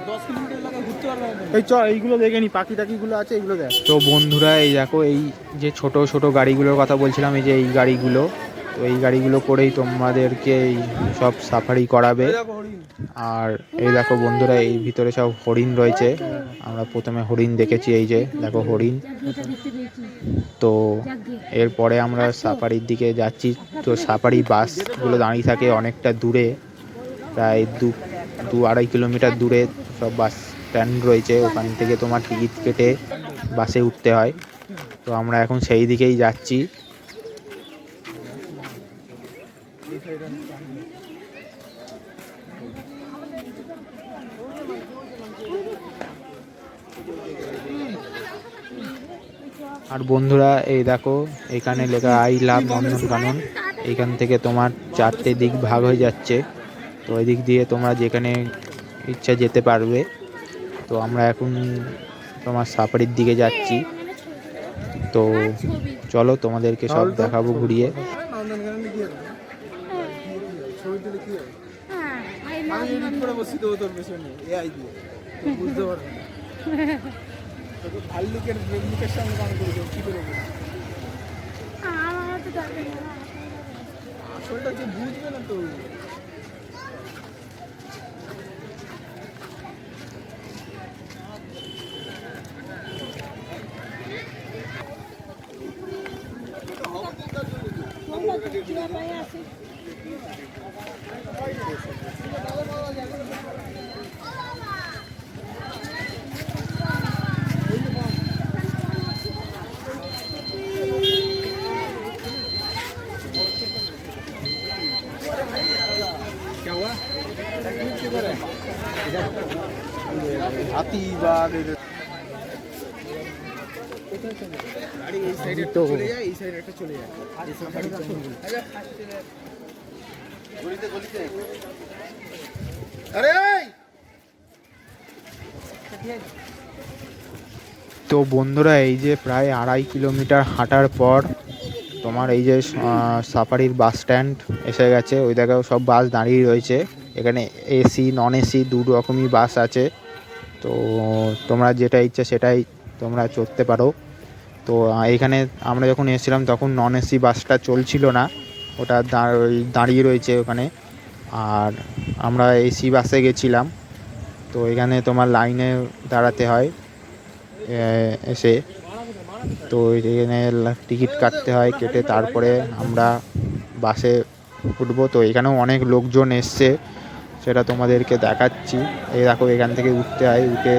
10 কিলোমিটার লাগে ঘুরতে পারবে না। এই এইগুলো দেখে নি, পাখি টাকিগুলো আছে এগুলো দেখ। তো বন্ধুরা এই দেখো এই যে ছোট ছোট গাড়িগুলোর কথা বলছিলাম, এই যে এই গাড়িগুলো, তো এই গাড়িগুলো করেই তোমাদেরকে এই সব সাফারি করাবে। আর এই দেখো বন্ধুরা এই ভিতরে সব হরিণ রয়েছে। আমরা প্রথমে হরিণ দেখেছি, এই যে দেখো হরিণ। তো এরপরে আমরা সাফারির দিকে যাচ্ছি। তো সাফারি বাসগুলো দাঁড়িয়ে থাকে অনেকটা দূরে, প্রায় 2-2.5 কিলোমিটার দূরে সব বাস স্ট্যান্ড রয়েছে। ওখান থেকে তোমার টিকিট কেটে বাসে উঠতে হয়। তো আমরা এখন সেই দিকেই যাচ্ছি। আর বন্ধুরা এই দেখো এখানে লেখা আই লাভ নন্দনকানন। এখান থেকে তোমার 4টে দিক ভাগ হয়ে যাচ্ছে। তো ওই দিক দিয়ে তোমরা যেখানে ইচ্ছা যেতে পারবে। তো আমরা এখন তোমার সাফারির দিকে যাচ্ছি। তো চলো তোমাদেরকে সব দেখাবো ঘুরিয়ে। আমি এডিট করে বসি তো তোর পেছনে এআই দিয়ে, বুঝতে পারবে না। ভাল্লুকের মুখের সামনে গান করে দেবো, কি করে আসলটা যে বুঝবে না তো। হাতি বা গাড়ি এই সাইডে চলে যায়, এই সাইডে একটা চলে যায়। আরে তো বন্ধুরা এই যে প্রায় 2.5 কিলোমিটার হাঁটার পর তোমার এই যে সাফারির বাস স্ট্যান্ড এসে গেছে। ওই জায়গায় সব বাস দাঁড়িয়ে রয়েছে। এখানে এসি নন এসি 2 রকমই বাস আছে। তো তোমরা যেটা ইচ্ছে সেটাই তোমরা চড়তে পারো। তো এখানে আমরা যখন এসেছিলাম তখন নন এসি বাসটা চলছিল না, ওটা দাঁড়িয়ে রয়েছে ওখানে। আর আমরা এসি বাসে গেছিলাম। তো এখানে তোমার লাইনে দাঁড়াতে হয় এসে। তো এখানে টিকিট কাটতে হয়, কেটে তারপরে আমরা বাসে উঠবো। তো এখানেও অনেক লোকজন এসছে, সেটা তোমাদেরকে দেখাচ্ছি। এই দেখো এখান থেকে উঠতে হয়, উঠে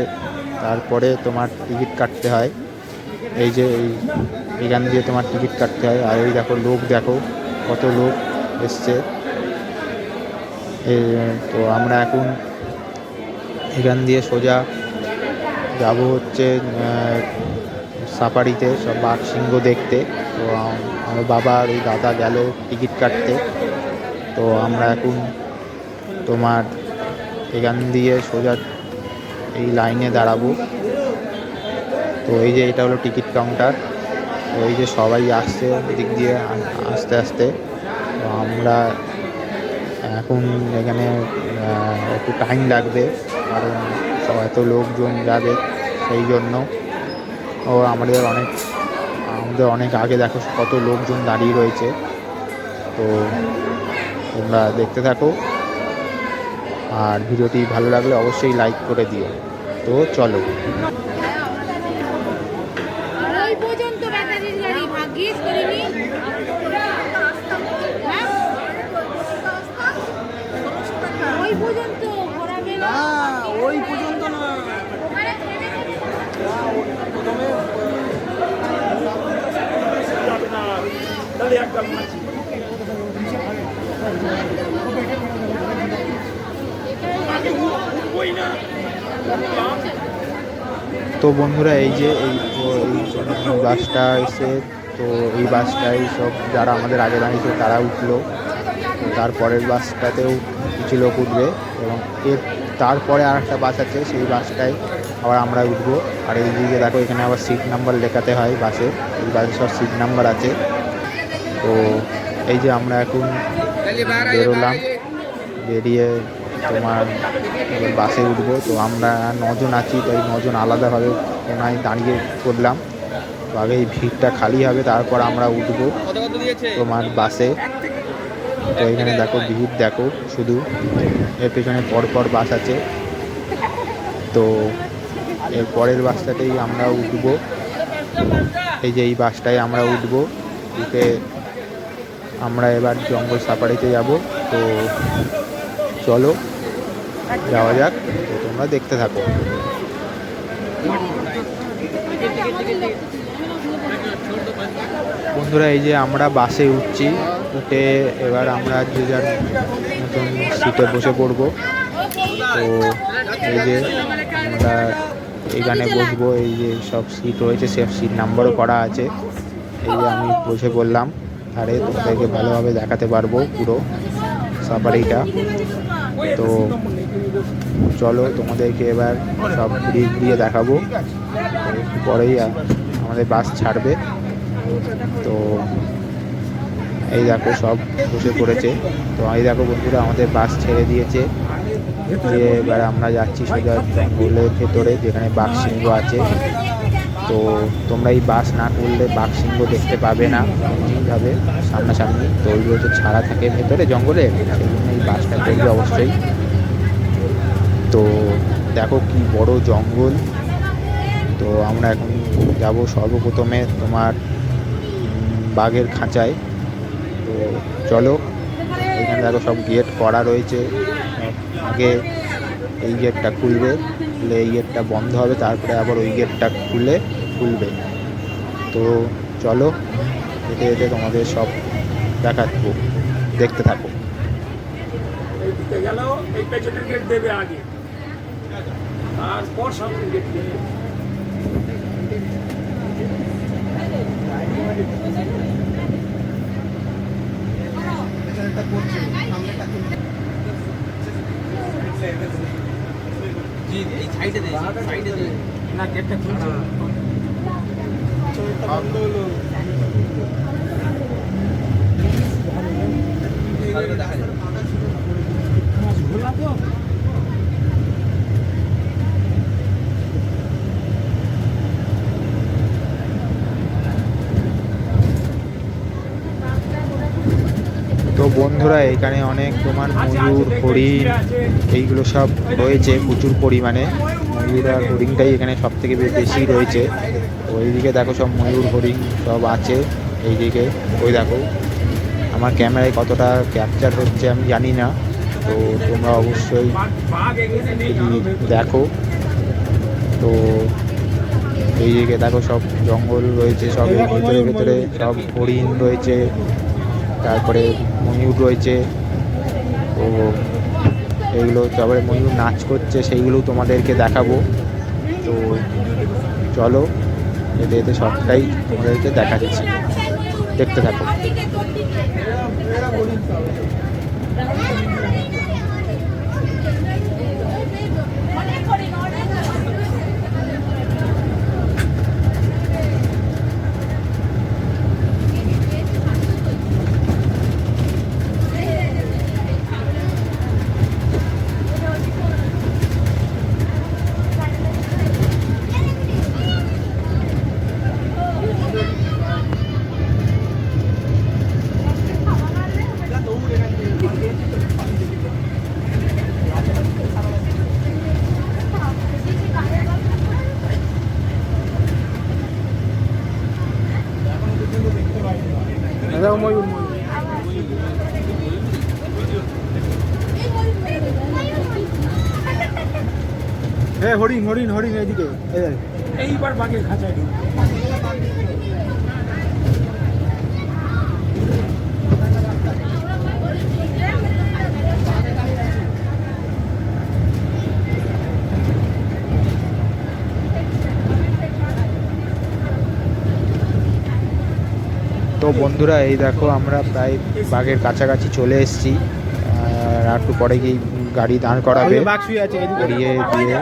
তারপরে তোমার টিকিট কাটতে হয়। এই যে এখান দিয়ে তোমার টিকিট কাটতে হয়। আর এই দেখো লোক, দেখো কত লোক এসছে। তো আমরা এখন এখান দিয়ে সোজা যাব হচ্ছে সাফারিতে সব বাঘ সিংহ দেখতে। তো আমার বাবা আর ওই দাদা গেল টিকিট কাটতে। তো আমরা এখন তোমার এখান দিয়ে সোজা এই লাইনে দাঁড়াবো। তো এই যে এটা হলো টিকিট কাউন্টার। তো এই যে সবাই আসছে দিক দিয়ে আস্তে আস্তে। তো আমরা এখন এখানে একটু টাইম লাগবে, কারণ তো এত লোকজন যাবে সেই জন্য ও আমাদের অনেক আগে দেখো কত লোকজন দাঁড়িয়ে রয়েছে। তো তোমরা দেখতে থাকো, আর ভিডিওটি ভালো লাগলে অবশ্যই লাইক করে দিও। তো চলো। ওই পর্যন্ত ব্যাটারির গাড়ি ভাগ্যিস করিনি। হ্যাঁ? ওই পর্যন্ত ঘোরাবে না। না ওই পর্যন্ত না, ওখানে থেমে গেছে। প্রথমে তাহলে একটা মাছি ওই না তো বন্ধুরা এই যে এই বাসটা এসে, তো এই বাসটাই সব যারা আমাদের আগে দাঁড়িয়েছে তারা উঠলো। তারপরের বাসটাতেও কিছু লোক উঠবে এবং এর তারপরে আর একটা বাস আছে, সেই বাসটায় আবার আমরা উঠবো। আর এই দিকে দেখো এখানে আবার সিট নাম্বার লেখাতে হয় বাসে, এই বাসে সব সিট নাম্বার আছে। তো এই যে আমরা এখন বেরোলাম, বেরিয়ে তোমার এবার বাসে উঠবো। তো আমরা 9 জন আছি, তো এই 9 জন আলাদাভাবে কোনায় দাঁড়িয়ে পড়লাম। তো আগে এই ভিড়টা খালি হবে, তারপর আমরা উঠবো তোমার বাসে। তো এখানে দেখো ভিড় দেখো, শুধু এর পেছনে পরপর বাস আছে। তো এর পরের বাসটাতেই আমরা উঠবো, এই যে এই বাসটায় আমরা উঠবো। উঠে আমরা এবার জঙ্গল সাফারিতে যাব। তো চলো যাওয়া যাক, তো তোমরা দেখতে থাকো। বন্ধুরা এই যে আমরা বাসে উঠছি, উঠে এবার আমরা যে যার মতন সিটে বসে পড়বো। তো এই যে আমরা এখানে বসবো, এই যে সব সিট রয়েছে, সব সিট নাম্বারও করা আছে। এই যে আমি বসে পড়লাম, আরে তোমাদেরকে ভালোভাবে দেখাতে পারবো পুরো সাফারিটা। তো চলো তোমাদেরকে এবার সব ঘুরিয়ে দেখাবো, একটু পরেই আমাদের বাস ছাড়বে। তো এই দেখো সব বসে পড়েছে। তো এই দেখো বন্ধুরা আমাদের বাস ছেড়ে দিয়েছে, যে এবার আমরা যাচ্ছি সোজা জঙ্গলের ভেতরে, যেখানে বাঘ সিংহ আছে। তো তোমরা এই বাস না করলে বাঘ সিংহ দেখতে পাবে না এমনিভাবে সামনাসামনি। তো ওইগুলো তো ছাড়া থাকে ভেতরে জঙ্গলে, সেই জন্য এই বাসটা করবে অবশ্যই। তো দেখো কি বড় জঙ্গল। তো আমরা এখন যাব সর্বপ্রথমে তোমার বাঘের খাঁচায়। তো চলো, এখানে দেখো সব গেট করা রয়েছে। আগে এই গেটটা খুলবে, খুলে এই গেটটা বন্ধ হবে, তারপরে আবার ওই গেটটা খুলবে। তো চলো যেতে যেতে তোমাদের সব দেখাবো, দেখতে থাকো। এইদিকে গেল, এই পেছনের গেট দেবে আগে, তারপর সামনের গেট দেবে। না গেটটা খুলছে তো বন্ধুরা এখানে অনেক তোমার ময়ূর, হরিণ এইগুলো সব রয়েছে প্রচুর পরিমাণে। ময়ূর আর হরিণটাই এখানে সব থেকে বেশি রয়েছে। ওইদিকে দেখো সব ময়ূর হরিণ সব আছে। এইদিকে ওই দেখো, আমার ক্যামেরায় কতটা ক্যাপচার হচ্ছে আমি জানি না, তো তোমরা অবশ্যই দেখো। তো এইদিকে দেখো সব জঙ্গল রয়েছে, সব ভেতরে ভেতরে সব হরিণ রয়েছে, তারপরে ময়ূর রয়েছে। তো এইগুলো তারপরে ময়ূর নাচ করছে, সেইগুলো তোমাদেরকে দেখাবো। তো চলো এতে এতে সবটাই তোমাদেরকে দেখাচ্ছি, দেখতে থাকো। হ্যাঁ হরিণ হরিণ হরিণ এদিকে এইবার বাঘের খাঁচায় ঢুকবে। তো বন্ধুরা এই দেখো আমরা প্রায় বাঘের কাছাকাছি চলে এসেছি। আর একটু পরে গিয়ে গাড়ি দাঁড় করাবে, বাঘ শুয়ে আছে এদিকে। করিয়ে দিয়ে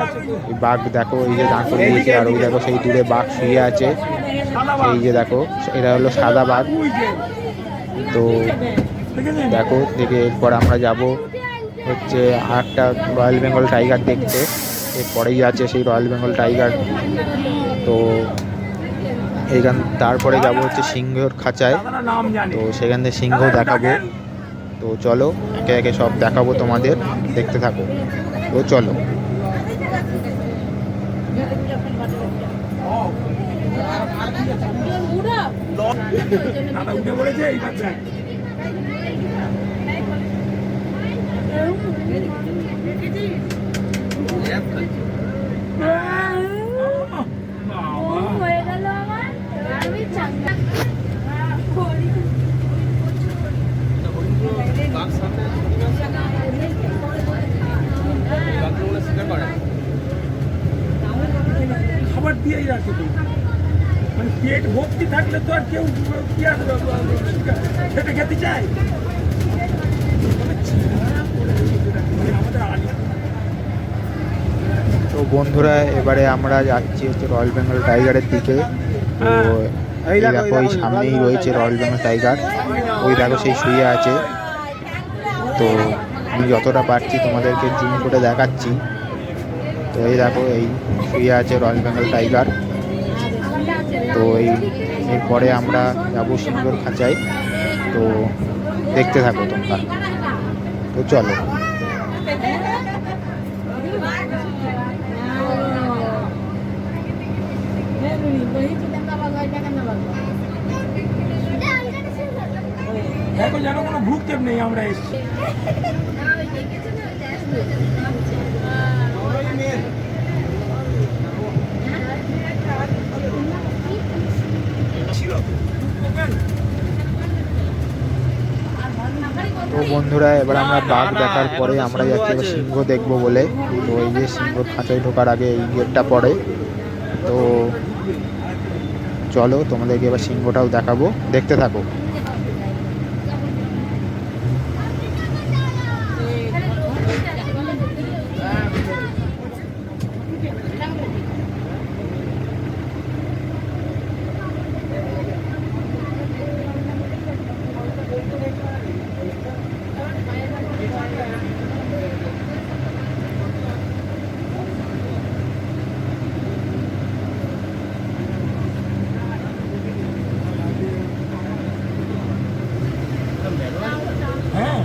ওই বাঘ দেখো এই যে দাঁড় করিয়ে দিয়েছে। আর ওই দেখো সেই দূরে বাঘ শুয়ে আছে, এই যে দেখো এটা হলো সাদা বাঘ। তো দেখো দেখে এরপর আমরা যাব হচ্ছে আরেকটা রয়্যাল বেঙ্গল টাইগার দেখতে। এরপরেই আছে সেই রয়্যাল বেঙ্গল টাইগার। তো এইখান তারপরে যাব হচ্ছে সিংহর খাঁচায়। নাম জানি তো সেখান থেকে সিংহ দেখাবো। তো চলো একে একে সব দেখাবো তোমাদের, দেখতে থাকো। তো চলো। দাদা উঠে পড়েছে এই বাচ্চা। হয়ে গেল আমার আমি চাঙ্গা খাবার দিয়েই রাখে তো, মানে পেট ভর্তি থাকলে তো আর কেউ কি আর খেতে খেতে চায়। আমাদের আগে তো বন্ধুরা এবারে আমরা যাচ্ছি হচ্ছে রয়্যাল বেঙ্গল টাইগারের দিকে। তো এই দেখো ওই সামনেই রয়েছে রয়্যাল বেঙ্গল টাইগার। ওই দেখো সেই শুয়ে আছে। তো আমি যতটা পারছি তোমাদেরকে জুম করে দেখাচ্ছি। তো এই দেখো এই শুয়ে আছে রয়্যাল বেঙ্গল টাইগার। তো এরপরে আমরা যাবো সিংহর খাঁচায়। তো দেখতে থাকো তোমরা। তো চলো। দেখো যেন কোনো ভ্রুক্ষেপ নেই, আমরা এসেছি। তো বন্ধুরা এবার আমরা বাঘ দেখার পরে আমরা যাচ্ছি এবার সিংহ দেখবো বলে। তো এই যে সিংহ খাঁচায় ঢোকার আগে এই গেটটা পড়ে। তো চলো তোমাদেরকে এবার সিংহটাও দেখাবো, দেখতে থাকো। হ্যাঁ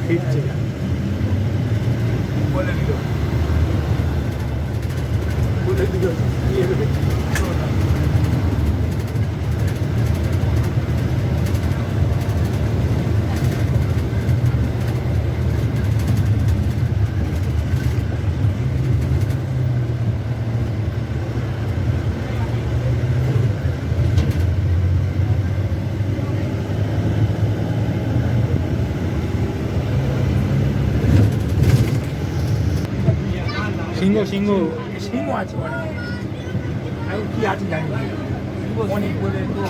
ফিরছে বলে দিল সিংহ সিংহ সিংহ আছে অনেক। আমি কি আছে জানি না, অনেক বলে তো।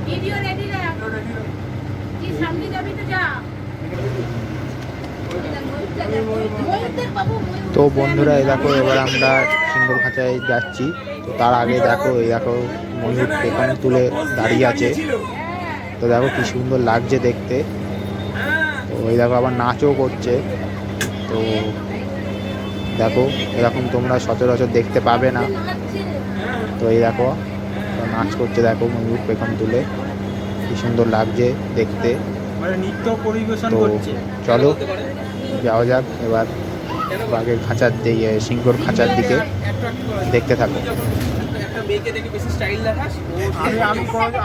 ভিডিও রেডি রাখ কি সামনে যাবি তো যা তো বন্ধুরা এই দেখো এবার আমরা সিংহর খাঁচায় যাচ্ছি। তো তার আগে দেখো এই দেখো ময়ূর এখানে তুলে দাঁড়িয়ে আছে। তো দেখো কি সুন্দর লাগছে দেখতে। তো ওই দেখো আবার নাচও করছে। তো দেখো এরকম তোমরা সচরাচর দেখতে পাবে না। তো এই দেখো তো নাচ করছে, দেখো ময়ূর পেখম তুলে, কি সুন্দর লাগছে দেখতে। মানে নৃত্য পরিবেশন তো করছে। চলো যাওয়া যাক এবার বাঘের খাঁচার দিকে, সিংহর খাঁচার দিকে দেখতে থাকো। একটা মেয়েকে দেখে বেশি স্টাইল দেখাস।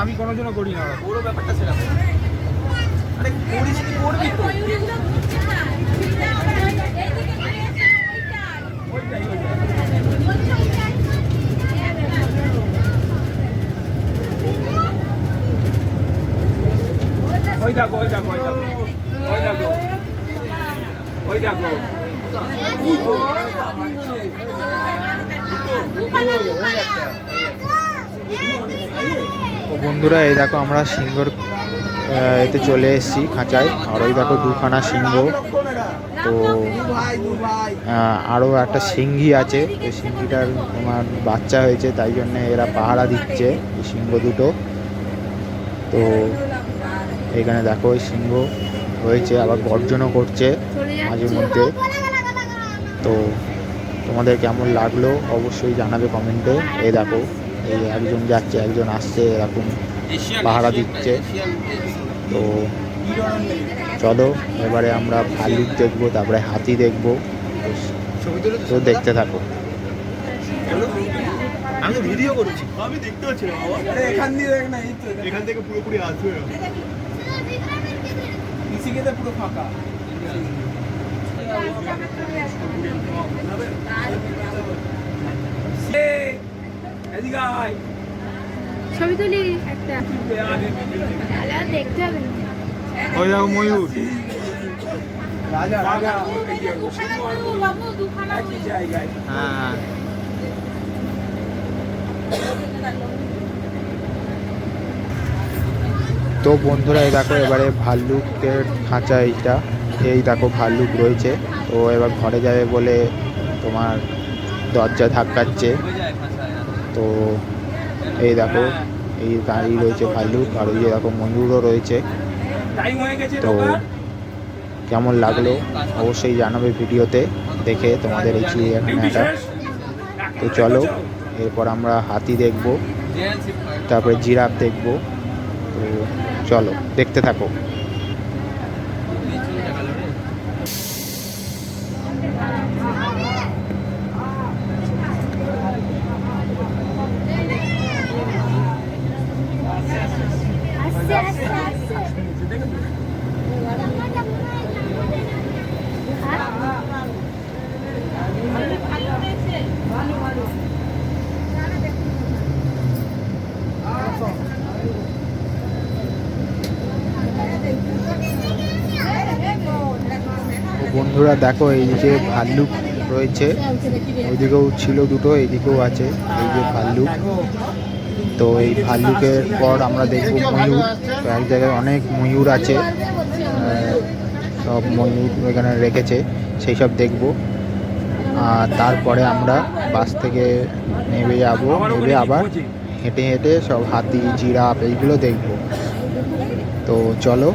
আমি কোনোদিনও করি না, পুরো ব্যাপারটা সেরকম। আরে করিস কি করবি তো। ময়ূরগুলো ঘুরছে না। এইদিকে ঘুরে এসে ওই দেখো ওই দেখো ওই দেখো ওই দেখো ওই দেখো। তো বন্ধুরা এই দেখো আমরা সিংহর এতে চলে এসেছি খাঁচায়। আর ওই দেখো দুখানা সিংহ। তো আরও একটা সিংহী আছে, ওই সিংহীটার তোমার বাচ্চা হয়েছে, তাই জন্য এরা পাহারা দিচ্ছে এই সিংহ দুটো। তো এখানে দেখো ওই সিংহ হয়েছে, আবার গর্জনও করছে মাঝে মধ্যে। তো তোমাদের কেমন লাগলো অবশ্যই জানাবে কমেন্টে। এই দেখো এই একজন যাচ্ছে একজন আসছে, এরকম পাহারা দিচ্ছে। তো চলো এবারে আমরা ভাল্লুক দেখবো, তারপরে হাতি দেখবো। তো দেখতে থাকো। আমি ভিডিও করছি, আমি দেখতে পাচ্ছি না বাবা। এখান দিয়ে দেখ না, এই তো এখান থেকে পুরোপুরি আসবে। পিসিকেতে পুরো ফাঁকা। এদিকে আয়। ছবি তুলি একটা, তাহলে আর দেখতে হবে না। ওই দেখো ময়ূর। রাজা রাজা বাবু দুখানা একই জায়গায়। হ্যাঁ। তো বন্ধুরা এই দেখো এবারে ভাল্লুকের খাঁচা এইটা, এই দেখো ভাল্লুক রয়েছে। তো এবার ঘরে যাবে বলে তোমার দরজা ধাক্কাচ্ছে। তো এই দেখো এই গাড়ি রয়েছে ভাল্লুক, আর ওই যে দেখো ময়ূরও রয়েছে। টাইম হয়ে গেছে। তো কেমন লাগলো অবশ্যই জানাবে ভিডিওতে দেখে তোমাদের এই চিড়িয়াখানাটা। তো চলো এরপর আমরা হাতি দেখব, তারপরে জিরাফ দেখব। তো চলো দেখতে থাকো। আস্তে আস্তে আস্তে। বন্ধুরা দেখো এইদিকে ভাল্লুক রয়েছে, ওইদিকেও ছিল দুটো, এইদিকেও আছে এই যে ভাল্লুক। তো এই ভাল্লুকের পর আমরা দেখব ময়ূর। তো এক জায়গায় অনেক ময়ূর আছে, সব ময়ূর এখানে রেখেছে, সেই সব দেখব। আর তারপরে আমরা বাস থেকে নেমে যাব, নেমে আবার হেঁটে হেঁটে সব হাতি জিরাফ এইগুলো দেখব। তো চলো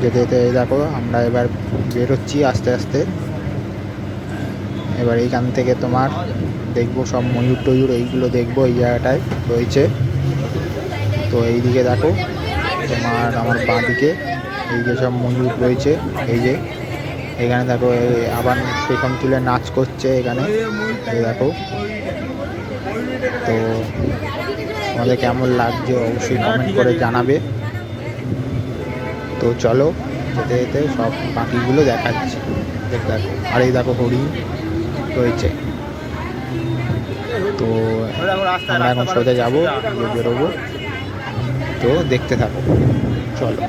যেতে যেতে দেখো আমরা এবার বেরোচ্ছি আস্তে আস্তে। এবার এইখান থেকে তোমার দেখবো সব ময়ূর টয়ূর এইগুলো দেখবো, এই জায়গাটায় রয়েছে। তো এইদিকে দেখো তোমার আমার বাঁ দিকে এই যে সব ময়ূর রয়েছে, এই যে এখানে দেখো আবার পেখম তুলে নাচ করছে এখানে, এই দেখো। তো আমাদের কেমন লাগছে অবশ্যই কমেন্ট করে জানাবে। তো চলো যেতে যেতে সব পাখিগুলো দেখাচ্ছি, দেখো। আর এই দেখো হরিণ রয়েছে। তো আমরা এখন সোজা যাবো, বেরোবো। তো দেখতে থাকো চলো।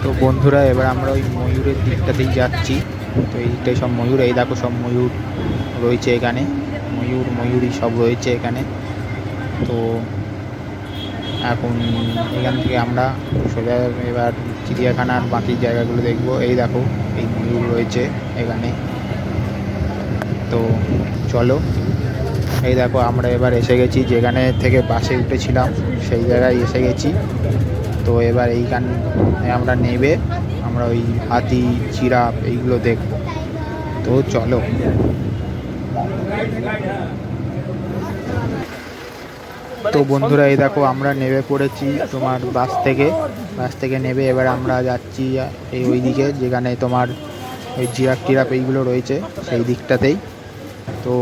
তো বন্ধুরা এবার আমরা ওই ময়ূরের দিকটাতেই যাচ্ছি। তো এইটাই সব ময়ূর, এই দেখো সব ময়ূর রয়েছে এখানে, ময়ূরই সব রয়েছে এখানে। তো এখন এখান থেকে আমরা সোজা এবার চিড়িয়াখানার বাকি জায়গাগুলো দেখব। এই দেখো এই ময়ূর রয়েছে এখানে। তো চলো, এই দেখো আমরা এবার এসে গেছি যেখানে থেকে বাসে উঠেছিলাম, সেই জায়গায় এসে গেছি। তো এবার এইখানে আমরা নেবে আমরা ওই হাতি, জিরাফ এইগুলো দেখব। তো চলো। তো বন্ধুরা, এই দেখো আমরা নেমে পড়েছি তোমার বাস থেকে নেবে এবার আমরা যাচ্ছি এই ওই দিকে যেখানে তোমার ওই জিরাফ টিরাফ এইগুলো রয়েছে সেই দিকটাতেই। তো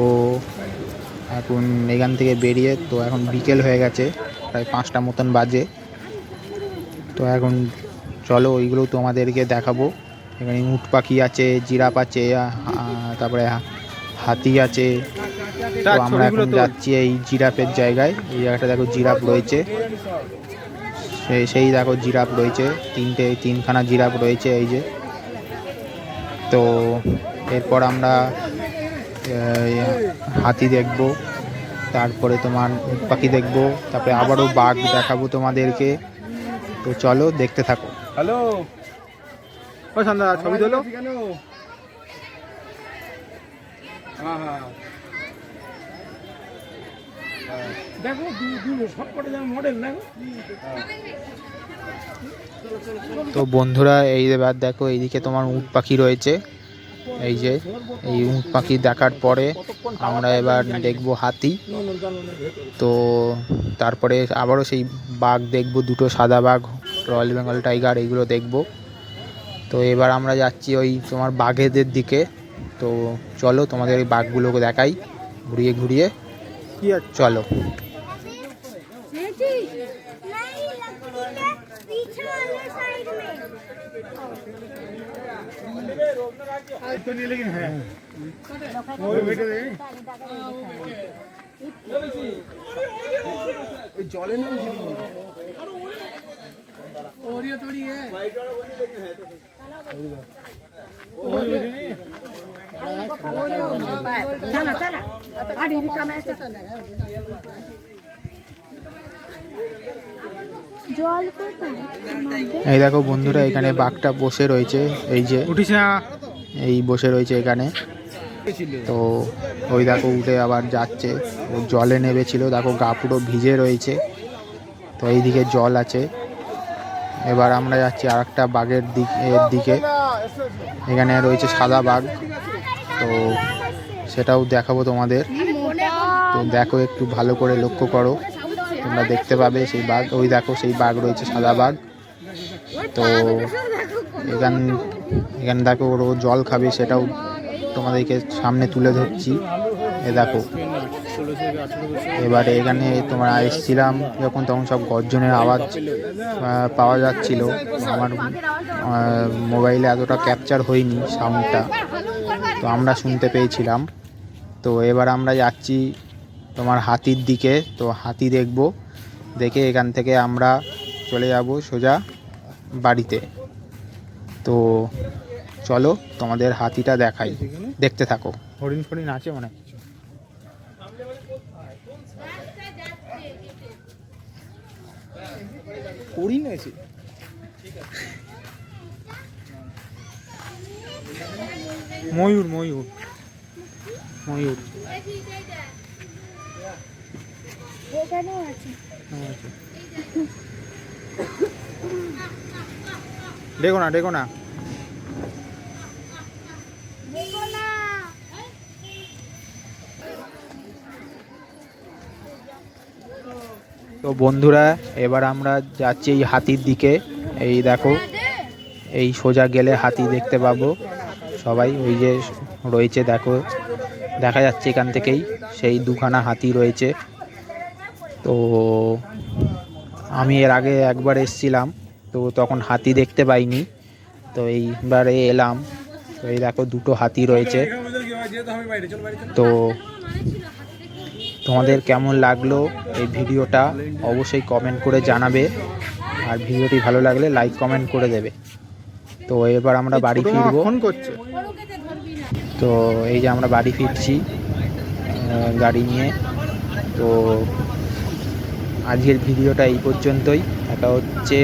এখন এখান থেকে বেরিয়ে, তো এখন বিকেল হয়ে গেছে, প্রায় 5টা মতন বাজে। তো এখন চলো ওইগুলো তোমাদেরকে দেখাবো। এখানে উট পাখি আছে, জিরাফ আছে, তারপরে হাতি আছে। তো আমরা এখন যাচ্ছি এই জিরাফের জায়গায়। এই জায়গাটা দেখো জিরাফ রয়েছে, সেই দেখো জিরাফ রয়েছে, তিনখানা জিরাফ রয়েছে এই যে। তো এরপর আমরা হাতি দেখব, তারপরে তোমার উট পাখি দেখব, তারপরে আবারও বাঘ দেখাবো তোমাদেরকে। তো চলো দেখতে থাকো। হ্যালো, ও সন্ধ্যা ছবি তোলো। দেখো দুটো সব কটা যেন মডেল দেখো। তো বন্ধুরা, এই এবার দেখো এইদিকে তোমার উট পাখি রয়েছে, এই যে এই উট পাখি দেখার পরে আমরা এবার দেখব হাতি। তো তারপরে আবারও সেই বাঘ দেখব, দুটো সাদা বাঘ, রয়্যাল বেঙ্গল টাইগার, এইগুলো দেখব। তো এবার আমরা যাচ্ছি ওই তোমার বাঘেদের দিকে। তো চলো তোমাদের এই বাঘগুলোকে দেখাই ঘুরিয়ে ঘুরিয়ে। কি আছে? চলো। জলে না এই দেখো বন্ধুরা, এখানে বাঘটা বসে রয়েছে, এই যে উঠিস না, এই বসে রয়েছে এখানে। তো ওই দেখো উঠে আবার যাচ্ছে, ও জলে নেমেছিল, দেখো গা পুরো ভিজে রয়েছে। তো এইদিকে জল আছে। এবার আমরা যাচ্ছি আর একটা বাঘের দিকে, এখানে রয়েছে সাদা বাঘ। তো সেটাও দেখাবো তোমাদের। তো দেখো, একটু ভালো করে লক্ষ্য করো, তোমরা দেখতে পাবে সেই বাঘ। ওই দেখো সেই বাঘ রয়েছে, সাদা বাঘ। তো এখানে দেখো ওর জল খাবে, সেটাও তোমাদেরকে সামনে তুলে ধরছি। এ দেখো, এবারে এখানে তোমার এসেছিলাম যখন, তখন সব গর্জনের আওয়াজ পাওয়া যাচ্ছিল। আমার মোবাইলে এতটা ক্যাপচার হয়নি সাউন্ডটা, তো আমরা শুনতে পেয়েছিলাম। তো এবার আমরা যাচ্ছি তোমার হাতির দিকে। তো হাতি দেখব, দেখে এখান থেকে আমরা চলে যাব সোজা বাড়িতে। তো চলো তোমাদের হাতিটা দেখাই, দেখতে থাকো। হরিণ ফরিণ আছে অনেক কিছু। হরিণ আছে। ময়ূর ময়ূর ময়ূর দেখো না, দেখো না। তো বন্ধুরা, এবার আমরা যাচ্ছি এই হাতির দিকে। এই দেখো, এই সোজা গেলে হাতি দেখতে পাবো সবাই। ওই যে রয়েছে, দেখো দেখা যাচ্ছে এখান থেকেই, সেই দুখানা হাতি রয়েছে। তো আমি এর আগে একবার এসেছিলাম, তো তখন হাতি দেখতে পাইনি। তো এইবারে এলাম, তো এই দেখো দুটো হাতি রয়েছে। তো তোমাদের কেমন লাগলো এই ভিডিওটা অবশ্যই কমেন্ট করে জানাবে, আর ভিডিওটি ভালো লাগলে লাইক কমেন্ট করে দেবে। তো তো এবার আমরা বাড়ি ফিরবো। ফোন করছে। ওরকে ধরবি না। তো এই যে আমরা বাড়ি ফিরছি গাড়ি নিয়ে। তো আজকের ভিডিওটা এই পর্যন্তই। দেখা হচ্ছে